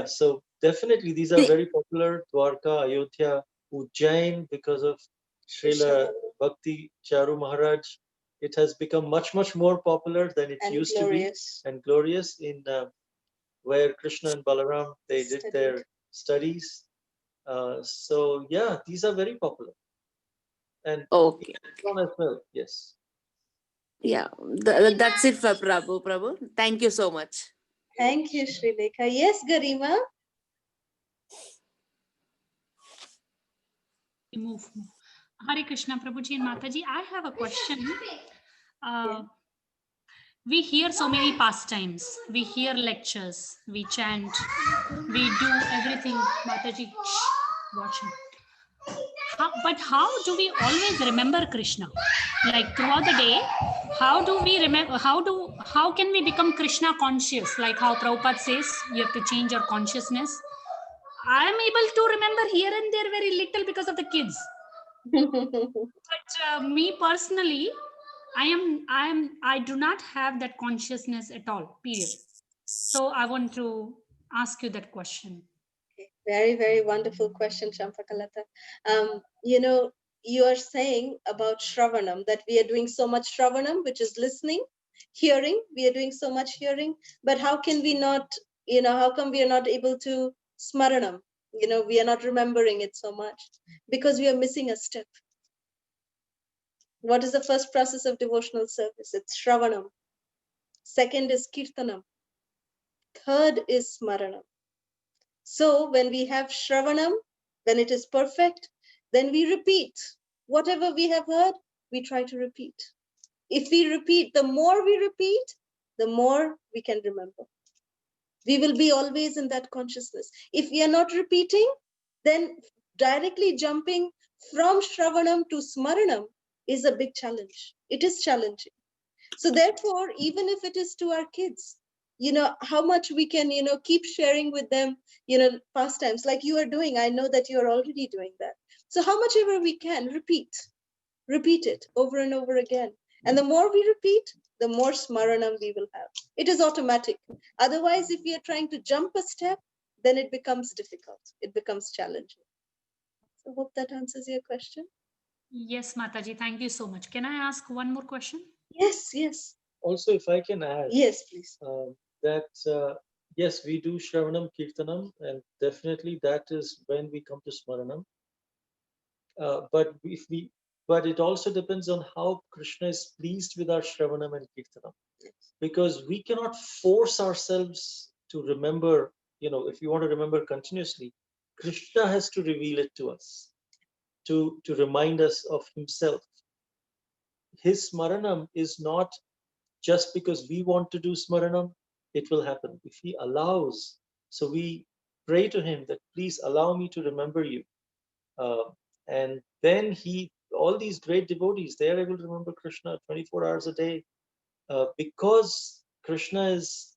So definitely these are very popular. Dwarka, Ayodhya, Ujjain, because of Srila Bhakti Charu Maharaj. It has become much, much more popular than it used to be, and glorious in where Krishna and Balaram, they did their studies. These are very popular. And okay, as well, yes. Yeah, that's it for Prabhu. Thank you so much. Thank you, Sri Lekha. Yes, Garima. Move. Hare Krishna, Prabhuji and Mataji. I have a question. We hear so many pastimes. We hear lectures. We chant. We do everything. Mataji, watching. But how do we always remember Krishna? Like throughout the day, how do we remember? How can we become Krishna conscious? Like how Prabhupada says, you have to change your consciousness. I am able to remember here and there very little because of the kids. But me personally, I do not have that consciousness at all, period. So I want to ask you that question. Very, very wonderful question, Champakalata. You are saying about Shravanam, that we are doing so much Shravanam, which is listening. Hearing, we are doing so much hearing, but how can we not, how come we are not able to smaranam? We are not remembering it so much because we are missing a step. What is the first process of devotional service? It's shravanam. Second is kirtanam. Third is smaranam. So when we have shravanam, when it is perfect, then we repeat. Whatever we have heard, we try to repeat. If we repeat, the more we repeat, the more we can remember. We will be always in that consciousness. If we are not repeating, then directly jumping from shravanam to smaranam is a big challenge. It is challenging. So therefore, even if it is to our kids, how much we can, keep sharing with them, pastimes like you are doing. I know that you are already doing that. So how much ever we can repeat it over and over again. And the more we repeat, the more smaranam we will have. It is automatic. Otherwise, if we are trying to jump a step, then it becomes difficult. It becomes challenging. So I hope that answers your question. Yes, Mataji, thank you so much. Can I ask one more question? Yes, yes. Also, if I can add. Yes, please. Yes, we do Shravanam, Kirtanam, and definitely that is when we come to Smaranam. But it also depends on how Krishna is pleased with our Shravanam and Kirtanam. Because we cannot force ourselves to remember, if you want to remember continuously, Krishna has to reveal it to us, to remind us of himself. His Smaranam is not just because we want to do Smaranam, it will happen. If he allows, so we pray to him that please allow me to remember you. And then all these great devotees, they are able to remember Krishna 24 hours a day because Krishna is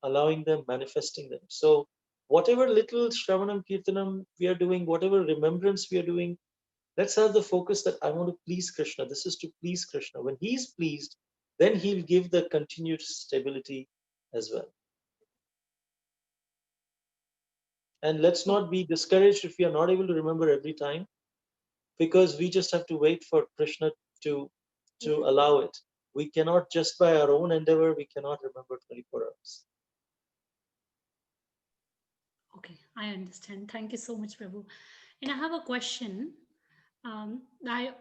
allowing them, manifesting them. So whatever little Shravanam, Kirtanam we are doing, whatever remembrance we are doing, let's have the focus that I want to please Krishna. This is to please Krishna. When he's pleased, then he'll give the continued stability as well. And let's not be discouraged if we are not able to remember every time, because we just have to wait for Krishna to allow it. We cannot, just by our own endeavor, we cannot remember 24 hours. Okay, I understand. Thank you so much, Prabhu. And I have a question. I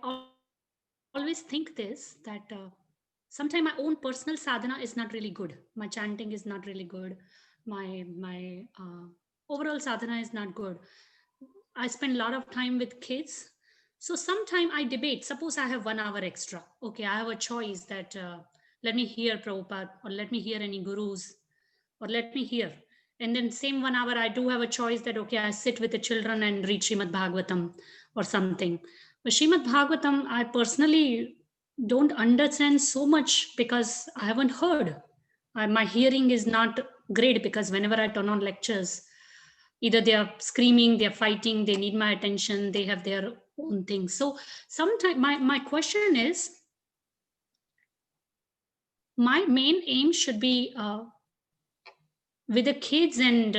always think this, that sometimes my own personal sadhana is not really good. My chanting is not really good. My overall sadhana is not good. I spend a lot of time with kids. So sometimes I debate. Suppose I have 1 hour extra. Okay, I have a choice that let me hear Prabhupada, or let me hear any gurus, or let me hear. And then same 1 hour, I do have a choice that, okay, I sit with the children and read Srimad Bhagavatam or something. But Srimad Bhagavatam, I personally don't understand so much because I haven't heard. My hearing is not great because whenever I turn on lectures, either they are screaming, they're fighting, they need my attention, they have their own things. So sometimes my question is, my main aim should be with the kids and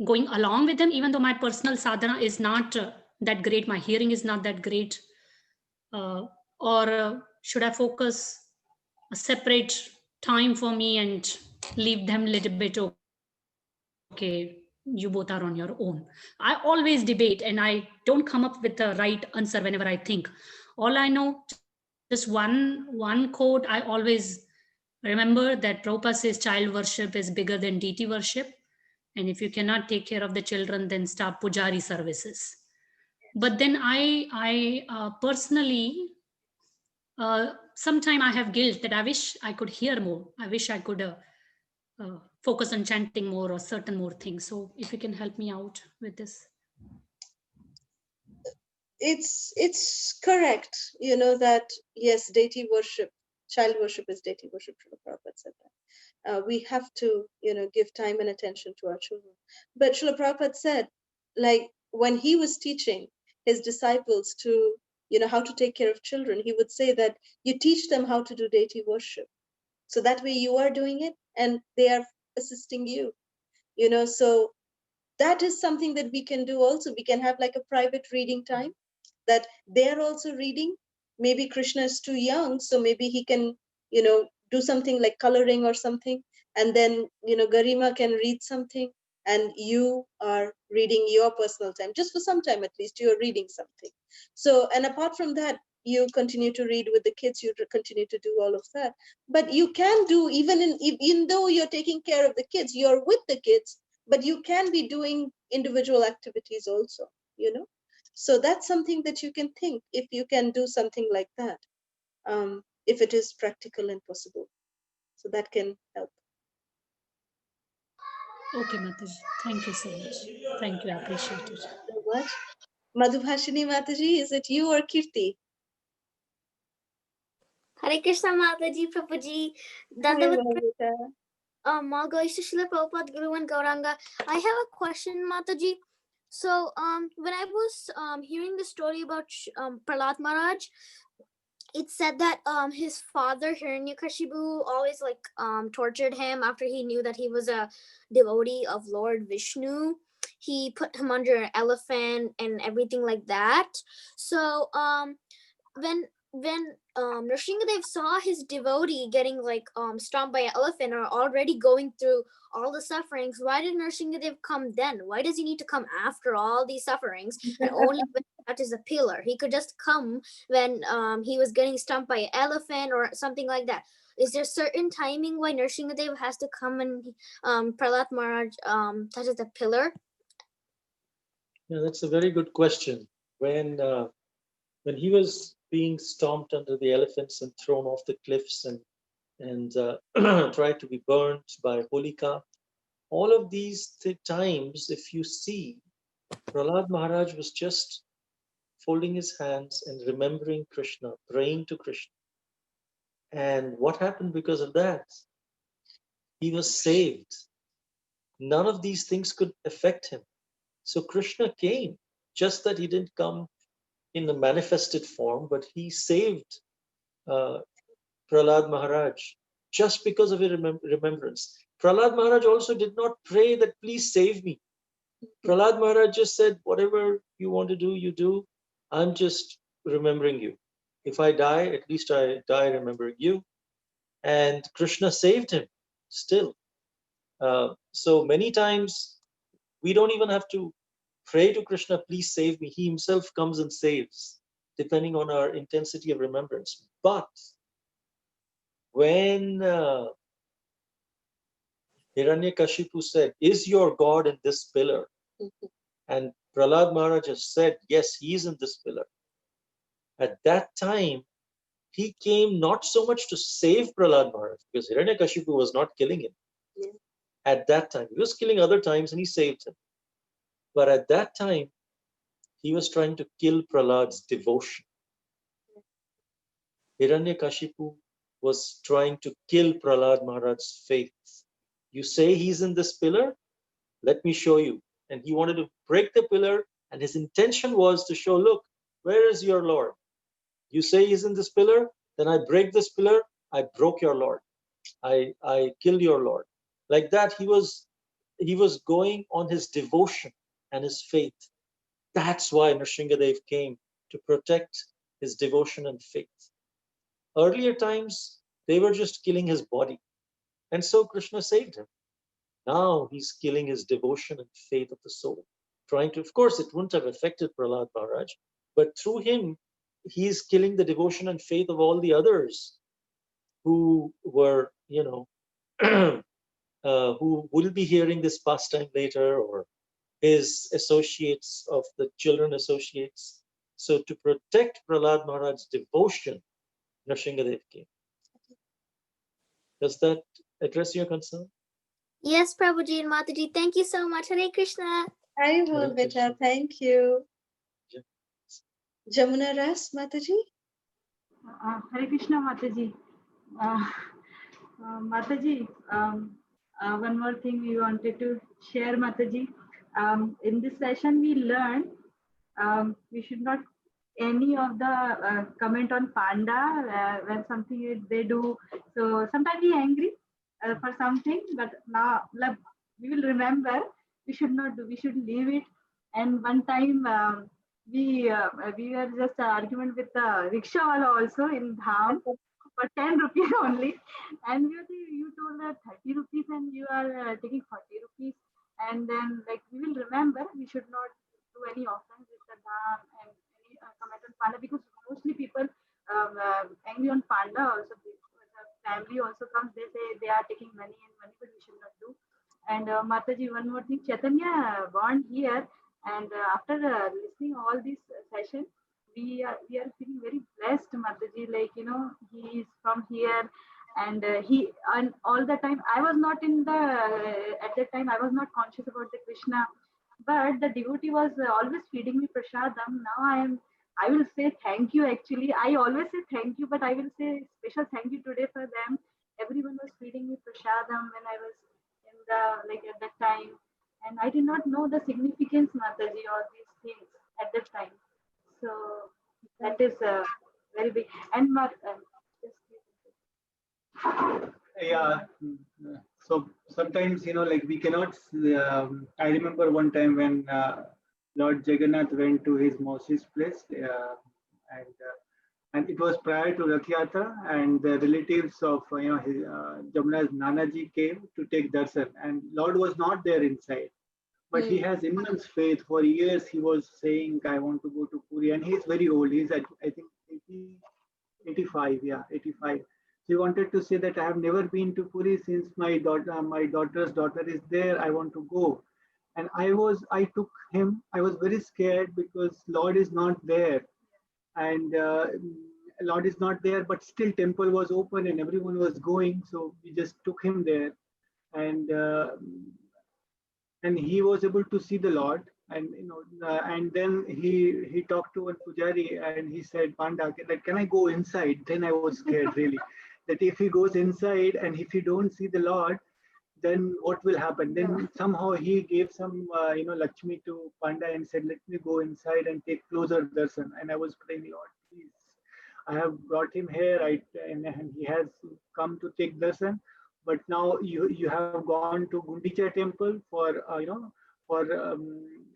going along with them, even though my personal sadhana is not that great, my hearing is not that great, or should I focus a separate time for me and leave them a little bit, okay, you both are on your own. I always debate and I don't come up with the right answer whenever I think. All I know, just one quote I always remember, that Prabhupada says child worship is bigger than deity worship. And if you cannot take care of the children, then start pujari services. But then I personally, sometimes I have guilt that I wish I could hear more. I wish I could focus on chanting more or certain more things. So if you can help me out with this. It's correct, that yes, deity worship, child worship is deity worship. Srila Prabhupada said that. We have to, give time and attention to our children. But Srila Prabhupada said, like when he was teaching his disciples to, how to take care of children, he would say that you teach them how to do deity worship. So that way you are doing it and they are assisting you, so that is something that we can do also. We can have like a private reading time that they're also reading. Maybe Krishna is too young, so maybe he can, do something like coloring or something, and then Garima can read something, and you are reading your personal time, just for some time at least you're reading something. So, and apart from that, you continue to read with the kids, you continue to do all of that. But you can do, even though you're taking care of the kids, you're with the kids, but you can be doing individual activities also, so that's something that you can think, if you can do something like that, if it is practical and possible. So that can help. Okay, Mataji. Thank you so much. Thank you. I appreciate it. So much. Madhubhashini Mataji, is it you or Kirti? Hare Krishna Mataji, Prabhuji. Malgoish Srila Prabhupada Guru and Gauranga. I have a question, Mataji. So, when I was hearing the story about Prahlad Maharaj, it said that his father Hiranyakashipu always tortured him after he knew that he was a devotee of Lord Vishnu. He put him under an elephant and everything like that. So when Nrsingadev saw his devotee getting stomped by an elephant or already going through all the sufferings, why did Nrsingadev come then? Why does he need to come after all these sufferings and only when that is a pillar? He could just come when he was getting stomped by an elephant or something like that. Is there certain timing why Nrsingadev has to come and Prahlad Maharaj touches the pillar? Yeah, that's a very good question. When he was being stomped under the elephants and thrown off the cliffs and tried to be burnt by Holika, all of these times, if you see, Prahlad Maharaj was just folding his hands and remembering Krishna, praying to Krishna. And what happened because of that? He was saved. None of these things could affect him. So Krishna came, just that he didn't come in the manifested form, but he saved Prahlad Maharaj just because of his remembrance. Prahlad Maharaj also did not pray that please save me. Prahlad Maharaj just said, whatever you want to do, you do. I'm just remembering you. If I die, at least I die remembering you. And Krishna saved him still. So many times we don't even have to pray to Krishna, please save me. He himself comes and saves, depending on our intensity of remembrance. But when Hiranyakashipu said, is your God in this pillar? And Prahlad Maharaj has said, yes, he is in this pillar. At that time, he came not so much to save Prahlad Maharaj, because Hiranyakashipu was not killing him. Yeah. At that time, he was killing other times and he saved him. But at that time, he was trying to kill Prahlad's devotion. Hiranyakashipu was trying to kill Prahlad Maharaj's faith. You say he's in this pillar? Let me show you. And he wanted to break the pillar, and his intention was to show, look, where is your Lord? You say he's in this pillar, then I break this pillar, I broke your Lord. I killed your Lord. Like that, he was going on his devotion and his faith. That's why Nrsingadev came, to protect his devotion and faith. Earlier times, they were just killing his body. And so Krishna saved him. Now he's killing his devotion and faith of the soul. Trying to, of course, it wouldn't have affected Prahlad Maharaj, but through him, he's killing the devotion and faith of all the others who were, who will be hearing this pastime later, or his associates of the children associates. So to protect Prahlad Maharaj's devotion, Nrsingadev came. Does that address your concern? Yes, Prabhuji and Mataji. Thank you so much. Hare Krishna. Hare Beta. Thank you. Jamuna Ras, Mataji. Hare Krishna, Mataji. Mataji, one more thing we wanted to share, Mataji. In this session, we learned we should not any of the comment on panda when something they do. So sometimes we angry for something, but now we will remember we should not do. We should leave it. And one time we were just argument with the rickshawala also in Dham. for 10 rupees only. And you told that 30 rupees and you are taking 40 rupees. And then like we will remember we should not do any offense with the Dham and any comment on Panda, because mostly people angry on Panda also. The family also comes, they say they are taking money and money, but we should not do. And Mataji, one more thing, Chaitanya born here, and after listening all these sessions, we are feeling very blessed, Mataji. Like he is from here, and and all the time I was not in the at that time I was not conscious about the Krishna, but the devotee was always feeding me prasadam. Now I will say thank you. Actually, I always say thank you, but I will say special thank you today for them. Everyone was feeding me prasadam when I was in the like at that time, and I did not know the significance, Mataji, or these things at that time. So that is very big. And Yeah. So sometimes, like we cannot. I remember one time when Lord Jagannath went to his Mausi's place, and it was prior to Rath Yatra, and the relatives of his, Jamuna's Nanaji came to take darshan, and Lord was not there inside. But he has immense faith. For years, he was saying, "I want to go to Puri," and he's very old. He's at, I think, 80, 85. Yeah, 85. So he wanted to say that I have never been to Puri since my daughter's daughter is there. I want to go. And I took him. I was very scared because Lord is not there, and Lord is not there. But still, temple was open and everyone was going. So we just took him there, and he was able to see the Lord. And and then he talked to one pujari, and he said, "Panda, that can I go inside?" Then I was scared really, that if he goes inside and if he don't see the Lord, then what will happen? Then somehow he gave some Lakshmi to Panda and said, "Let me go inside and take closer darshan." And I was praying, "Lord, please, I have brought him here, and he has come to take darshan, but now you have gone to Gundicha temple for for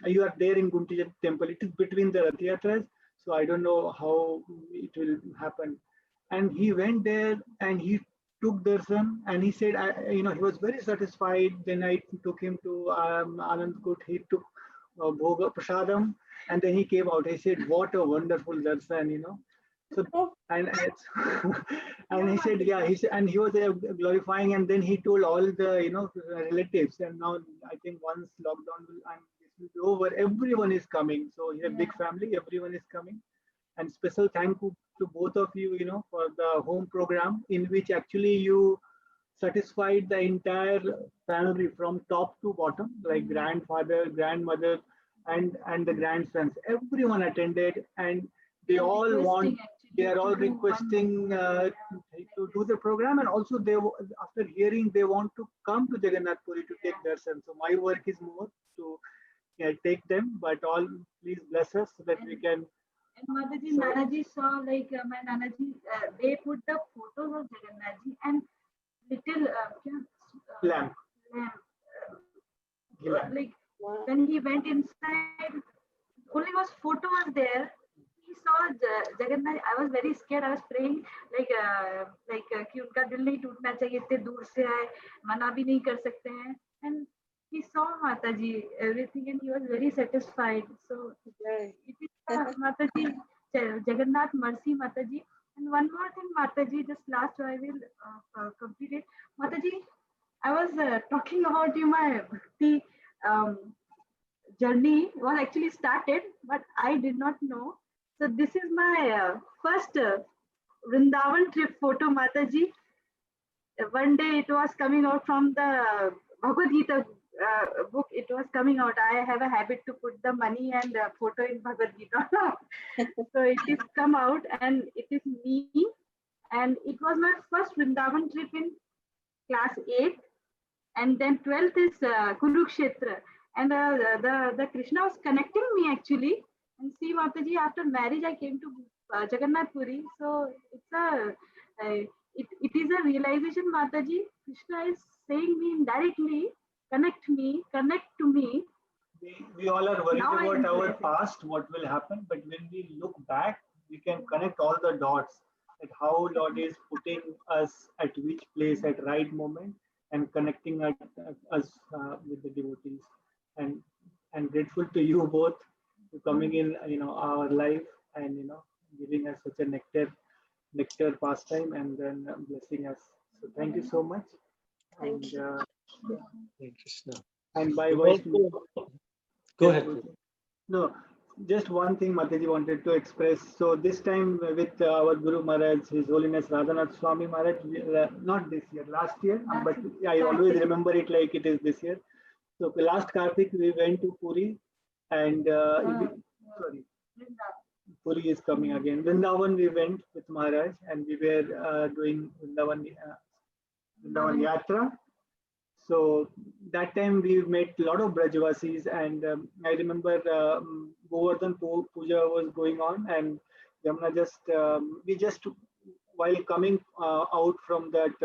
you are there in Gundicha temple. It is between the Rath Yatras, so I don't know how it will happen." And he went there and he took darshan, and he said, he was very satisfied. Then I took him to Anandkut. He took bhoga prasadam, and then he came out. He said, "What a wonderful darshan, So and and he said, yeah, and he was glorifying, and then he told all the relatives, and now I think once lockdown and this will be over, everyone is coming. So he has a big family, everyone is coming. And special thank you to both of you, for the home program, in which actually you satisfied the entire family from top to bottom, like grandfather, grandmother, and the grandsons. Everyone attended, and they all want. They are all requesting to do the program, and also after hearing, they want to come to Jagannath Puri to take darshan. So my work is more to take them, but all please bless us so that we can. And Mataji, Nanaji saw like my Nanaji, they put the photos of Jagannathji and little lamp. Like when he went inside, only was photo was there. He saw Jagannath. I was very scared. I was praying like कि उनका दिल नहीं टूटना चाहिए, इतने दूर से आए, मना भी नहीं कर सकते हैं. And he saw Mataji everything, and he was very satisfied. So it is Mataji, Jagannath mercy, Mataji. And one more thing, Mataji, just last I will complete it. Mataji, I was talking about you, my bhakti journey was actually started, but I did not know. So this is my first Vrindavan trip photo, Mataji. One day it was coming out from the Bhagavad Gita book. It was coming out. I have a habit to put the money and photo in Bhagavad Gita. So it is come out, and it is me. And it was my first Vrindavan trip in class 8. And then 12th is Kurukshetra. And the Krishna was connecting me actually. And see, Mataji, after marriage, I came to Jagannath Puri. So it is a realization, Mataji. Krishna is saying me indirectly, connect to me. We all are worried about our past, what will happen. But when we look back, we can connect all the dots. that how Lord is putting us at which place at right moment and connecting us with the devotees. And I'm grateful to you both for coming in, our life and giving us such a nectar pastime and then blessing us. So thank you so much. Thank And you. Hare Krishna. and by We've voice. also- Go ahead. Please. No, just one thing Mataji wanted to express. So this time with our Guru Maharaj, His Holiness Radhanath Swami Maharaj, not this year, last year, but I always remember it like it is this year. So last Kartik we went to Puri, and sorry, Puri is coming again. Vrindavan we went with Maharaj, and we were doing Vrindavan Yatra. So that time we met a lot of Brajvasis, and I remember Govardhan Puja was going on, and Yamuna we just while coming out from that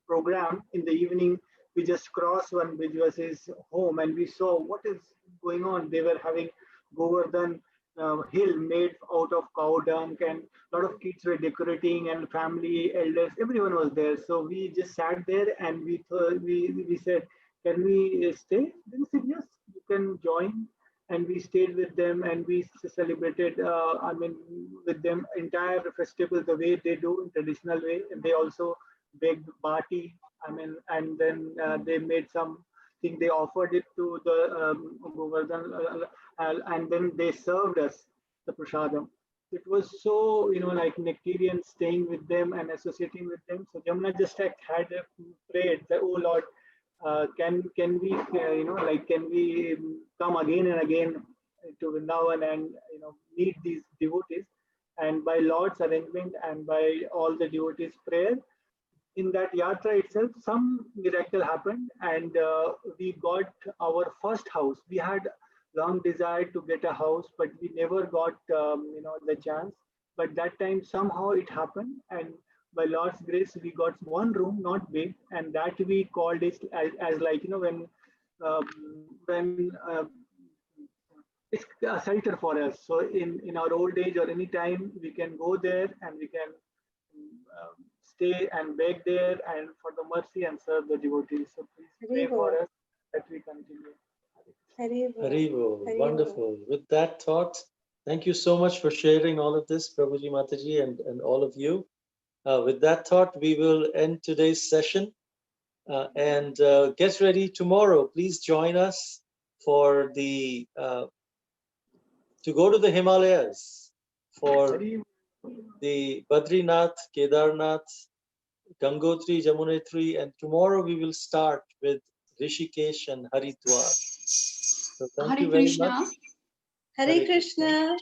program in the evening, we just crossed one Brajvasi's home, and we saw what is going on. They were having Govardhan hill made out of cow dung, and a lot of kids were decorating, and family, elders, everyone was there. So we just sat there and we said, can we stay? They said, yes, you can join. And we stayed with them and we celebrated, with them entire festival the way they do in traditional way. And they also baked bati, and then they made some thing, they offered it to the Govardhan, and then they served us the prasadam. It was so, like nectarian, staying with them and associating with them. So Jamuna just had prayed that, oh Lord, can we, can we come again and again to Vrindavan and, meet these devotees? And by Lord's arrangement and by all the devotees' prayer, in that yatra itself, some miracle happened, and we got our first house. We had long desired to get a house, but we never got, the chance. But that time somehow it happened, and by Lord's grace, we got one room, not big, and that we called it as like when it's a shelter for us. So in our old age or any time, we can go there and we can stay and beg there and for the mercy and serve the devotees. So please pray for us that we continue. Haribo, wonderful. With that thought, thank you so much for sharing all of this, Prabhuji Mataji, and all of you. With that thought, we will end today's session and get ready tomorrow. Please join us for the to go to the Himalayas for the Badrinath, Kedarnath, Gangotri, Jamunetri, and tomorrow we will start with Rishikesh and Haridwar. So thank Hare you very Krishna. much. Hare Krishna.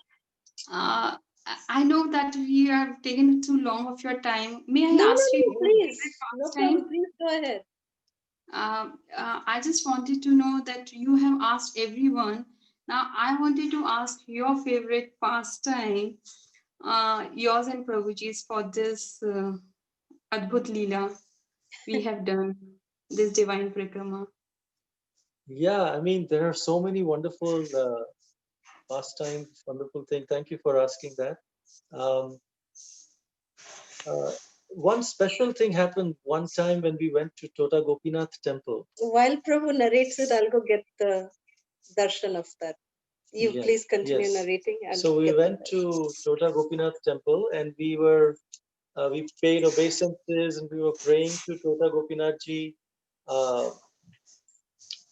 I know that we have taken too long of your time. May I No, ask no, you no, your please. favorite No pastime? problem. Please go ahead. I just wanted to know that you have asked everyone. Now I wanted to ask your favorite pastime, yours and Prabhuji's, for this Adbhut Leela we have done, this divine Parikrama. Yeah, I mean, there are so many wonderful pastimes, wonderful things. Thank you for asking that. One special thing happened one time when we went to Tota Gopinath temple. While Prabhu narrates it, I'll go get the darshan of that. You Yeah, please continue yes. narrating. I'll So we get went to Tota Gopinath temple and we were we paid obeisances and we were praying to Tota Gopinath ji.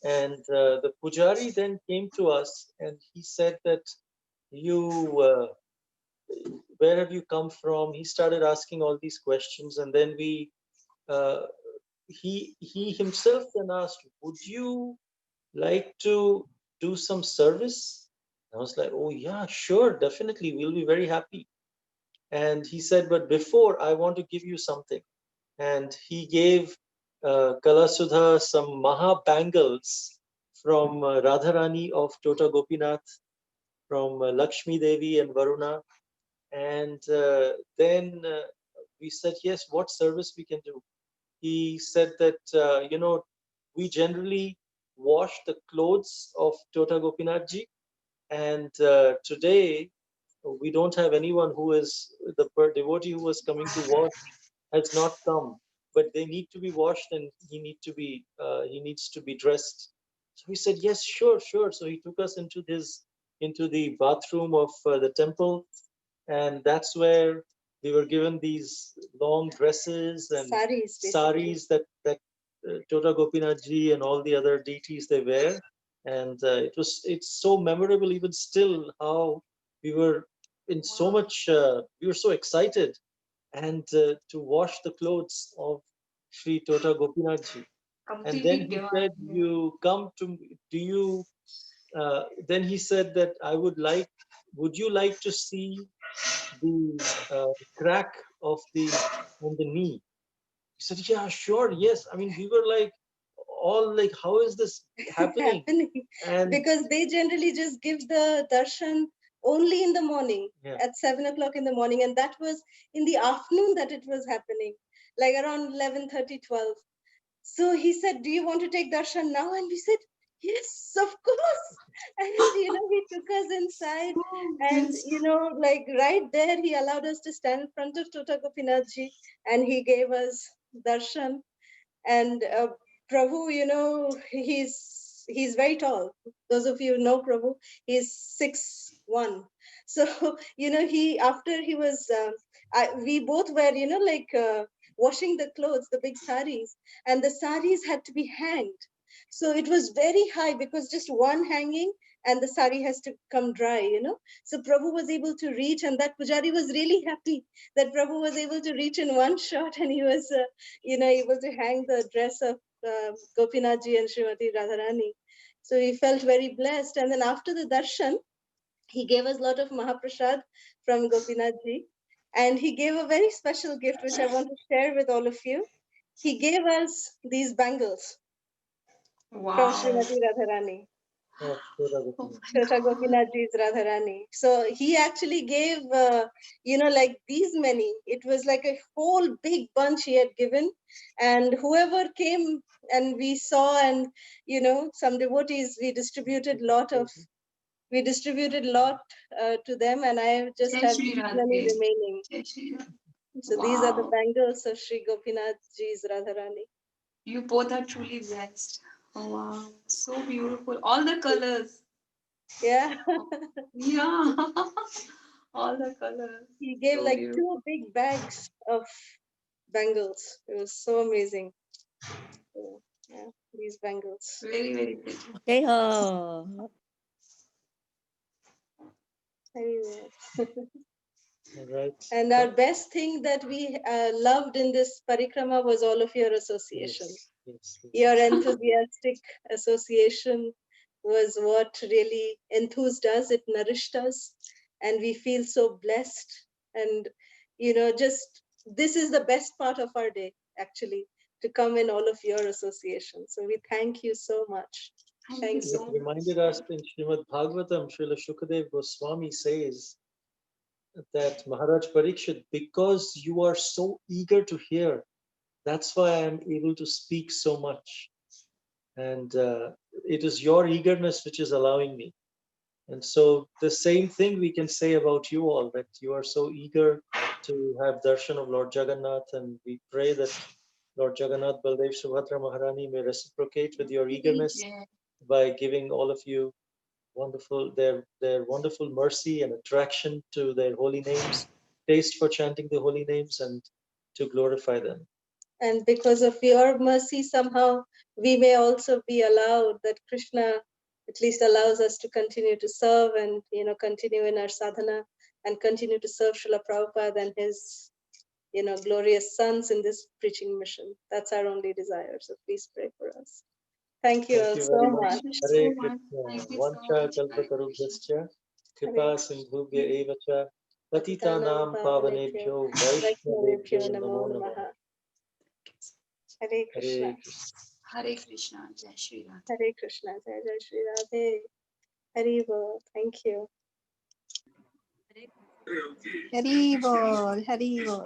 And the pujari then came to us and he said that where have you come from? He started asking all these questions, and then he himself then asked, would you like to do some service? I was like, oh yeah, sure, definitely, we'll be very happy. And he said, but before, I want to give you something. And he gave Kalasudha some Maha bangles from Radharani of Tota Gopinath, from Lakshmi Devi and Varuna. And then we said, yes, what service we can do? He said that, we generally wash the clothes of Tota Gopinath ji. And today we don't have anyone who is the devotee who was coming to wash has not come, but they need to be washed and he needs to be dressed. So we said, yes, sure. So he took us into the bathroom of the temple, and that's where we were given these long dresses and saris that Tota Gopinath Ji and all the other deities they wear. And it's so memorable even still how we were in so much, we were so excited and to wash the clothes of Sri Tota Gopinath Ji. And then he said, you come to, do you, then he said that would you like to see the crack of on the knee? He said, yeah, sure, yes. I mean, we were like, all like, how is this happening? And because they generally just give the darshan only in the morning at 7 o'clock in the morning, and that was in the afternoon that it was happening, like around 11:30, 12. So he said, do you want to take darshan now? And we said, yes, of course. And he took us inside, and like right there he allowed us to stand in front of Tota Gopinath Ji, and he gave us darshan. And Prabhu, he's very tall. Those of you who know Prabhu, he's 6'1". So after he was, we both were washing the clothes, the big saris, and the saris had to be hanged. So it was very high because just one hanging and the sari has to come dry. So Prabhu was able to reach, and that pujari was really happy that Prabhu was able to reach in one shot, and he was able to hang the dress of Gopinath Ji and Srimati Radharani. So he felt very blessed. And then after the darshan, he gave us a lot of Mahaprasad from Gopinath Ji, and he gave a very special gift which I want to share with all of you. He gave us these bangles from Srimati Radharani. Tota Gopinath Ji's Radharani. So he actually gave, like these many. It was like a whole big bunch he had given. And whoever came and we saw, and, some devotees, we distributed lot to them. And I just have many remaining. So these are the bangles of Sri Gopinath Ji's Radharani. You both are truly blessed. Oh, wow. So beautiful. All the colors. Yeah. Yeah. All the colors. He gave So like beautiful. 2 big bags of bangles. It was so amazing. So, yeah, these bangles. Very, very pretty. Okay. Right. And our best thing that we loved in this parikrama was all of your association. Yes. Your enthusiastic association was what really enthused us. It nourished us, and we feel so blessed. And just this is the best part of our day, actually, to come in all of your association. So we thank you so much. Thank you. It reminded us in Srimad Bhagavatam, Srila Shukadev Goswami says that Maharaj Parikshit, because you are so eager to hear, that's why I am able to speak so much. And it is your eagerness which is allowing me. And so the same thing we can say about you all, that you are so eager to have darshan of Lord Jagannath, and we pray that Lord Jagannath, Baladev, Subhadra, Maharani may reciprocate with your eagerness by giving all of you their wonderful mercy and attraction to their holy names, taste for chanting the holy names, and to glorify them. And because of your mercy, somehow we may also be allowed, that Krishna at least allows us to continue to serve and continue in our sadhana and continue to serve Srila Prabhupada and his glorious sons in this preaching mission. That's our only desire. So please pray for us. Thank you all so much. Hare Krishna. Vancha kalpatarubhyascha kripa sindhubhya eva cha patitanam pavanebhyo vaishnavebhyo namo namaha. Hare Krishna. Hare Krishna. Jai Shri Radhe. Hare Krishna. Jai Shri Radhe. Hare Bol. Thank you. Hari Bol. Hari Bol.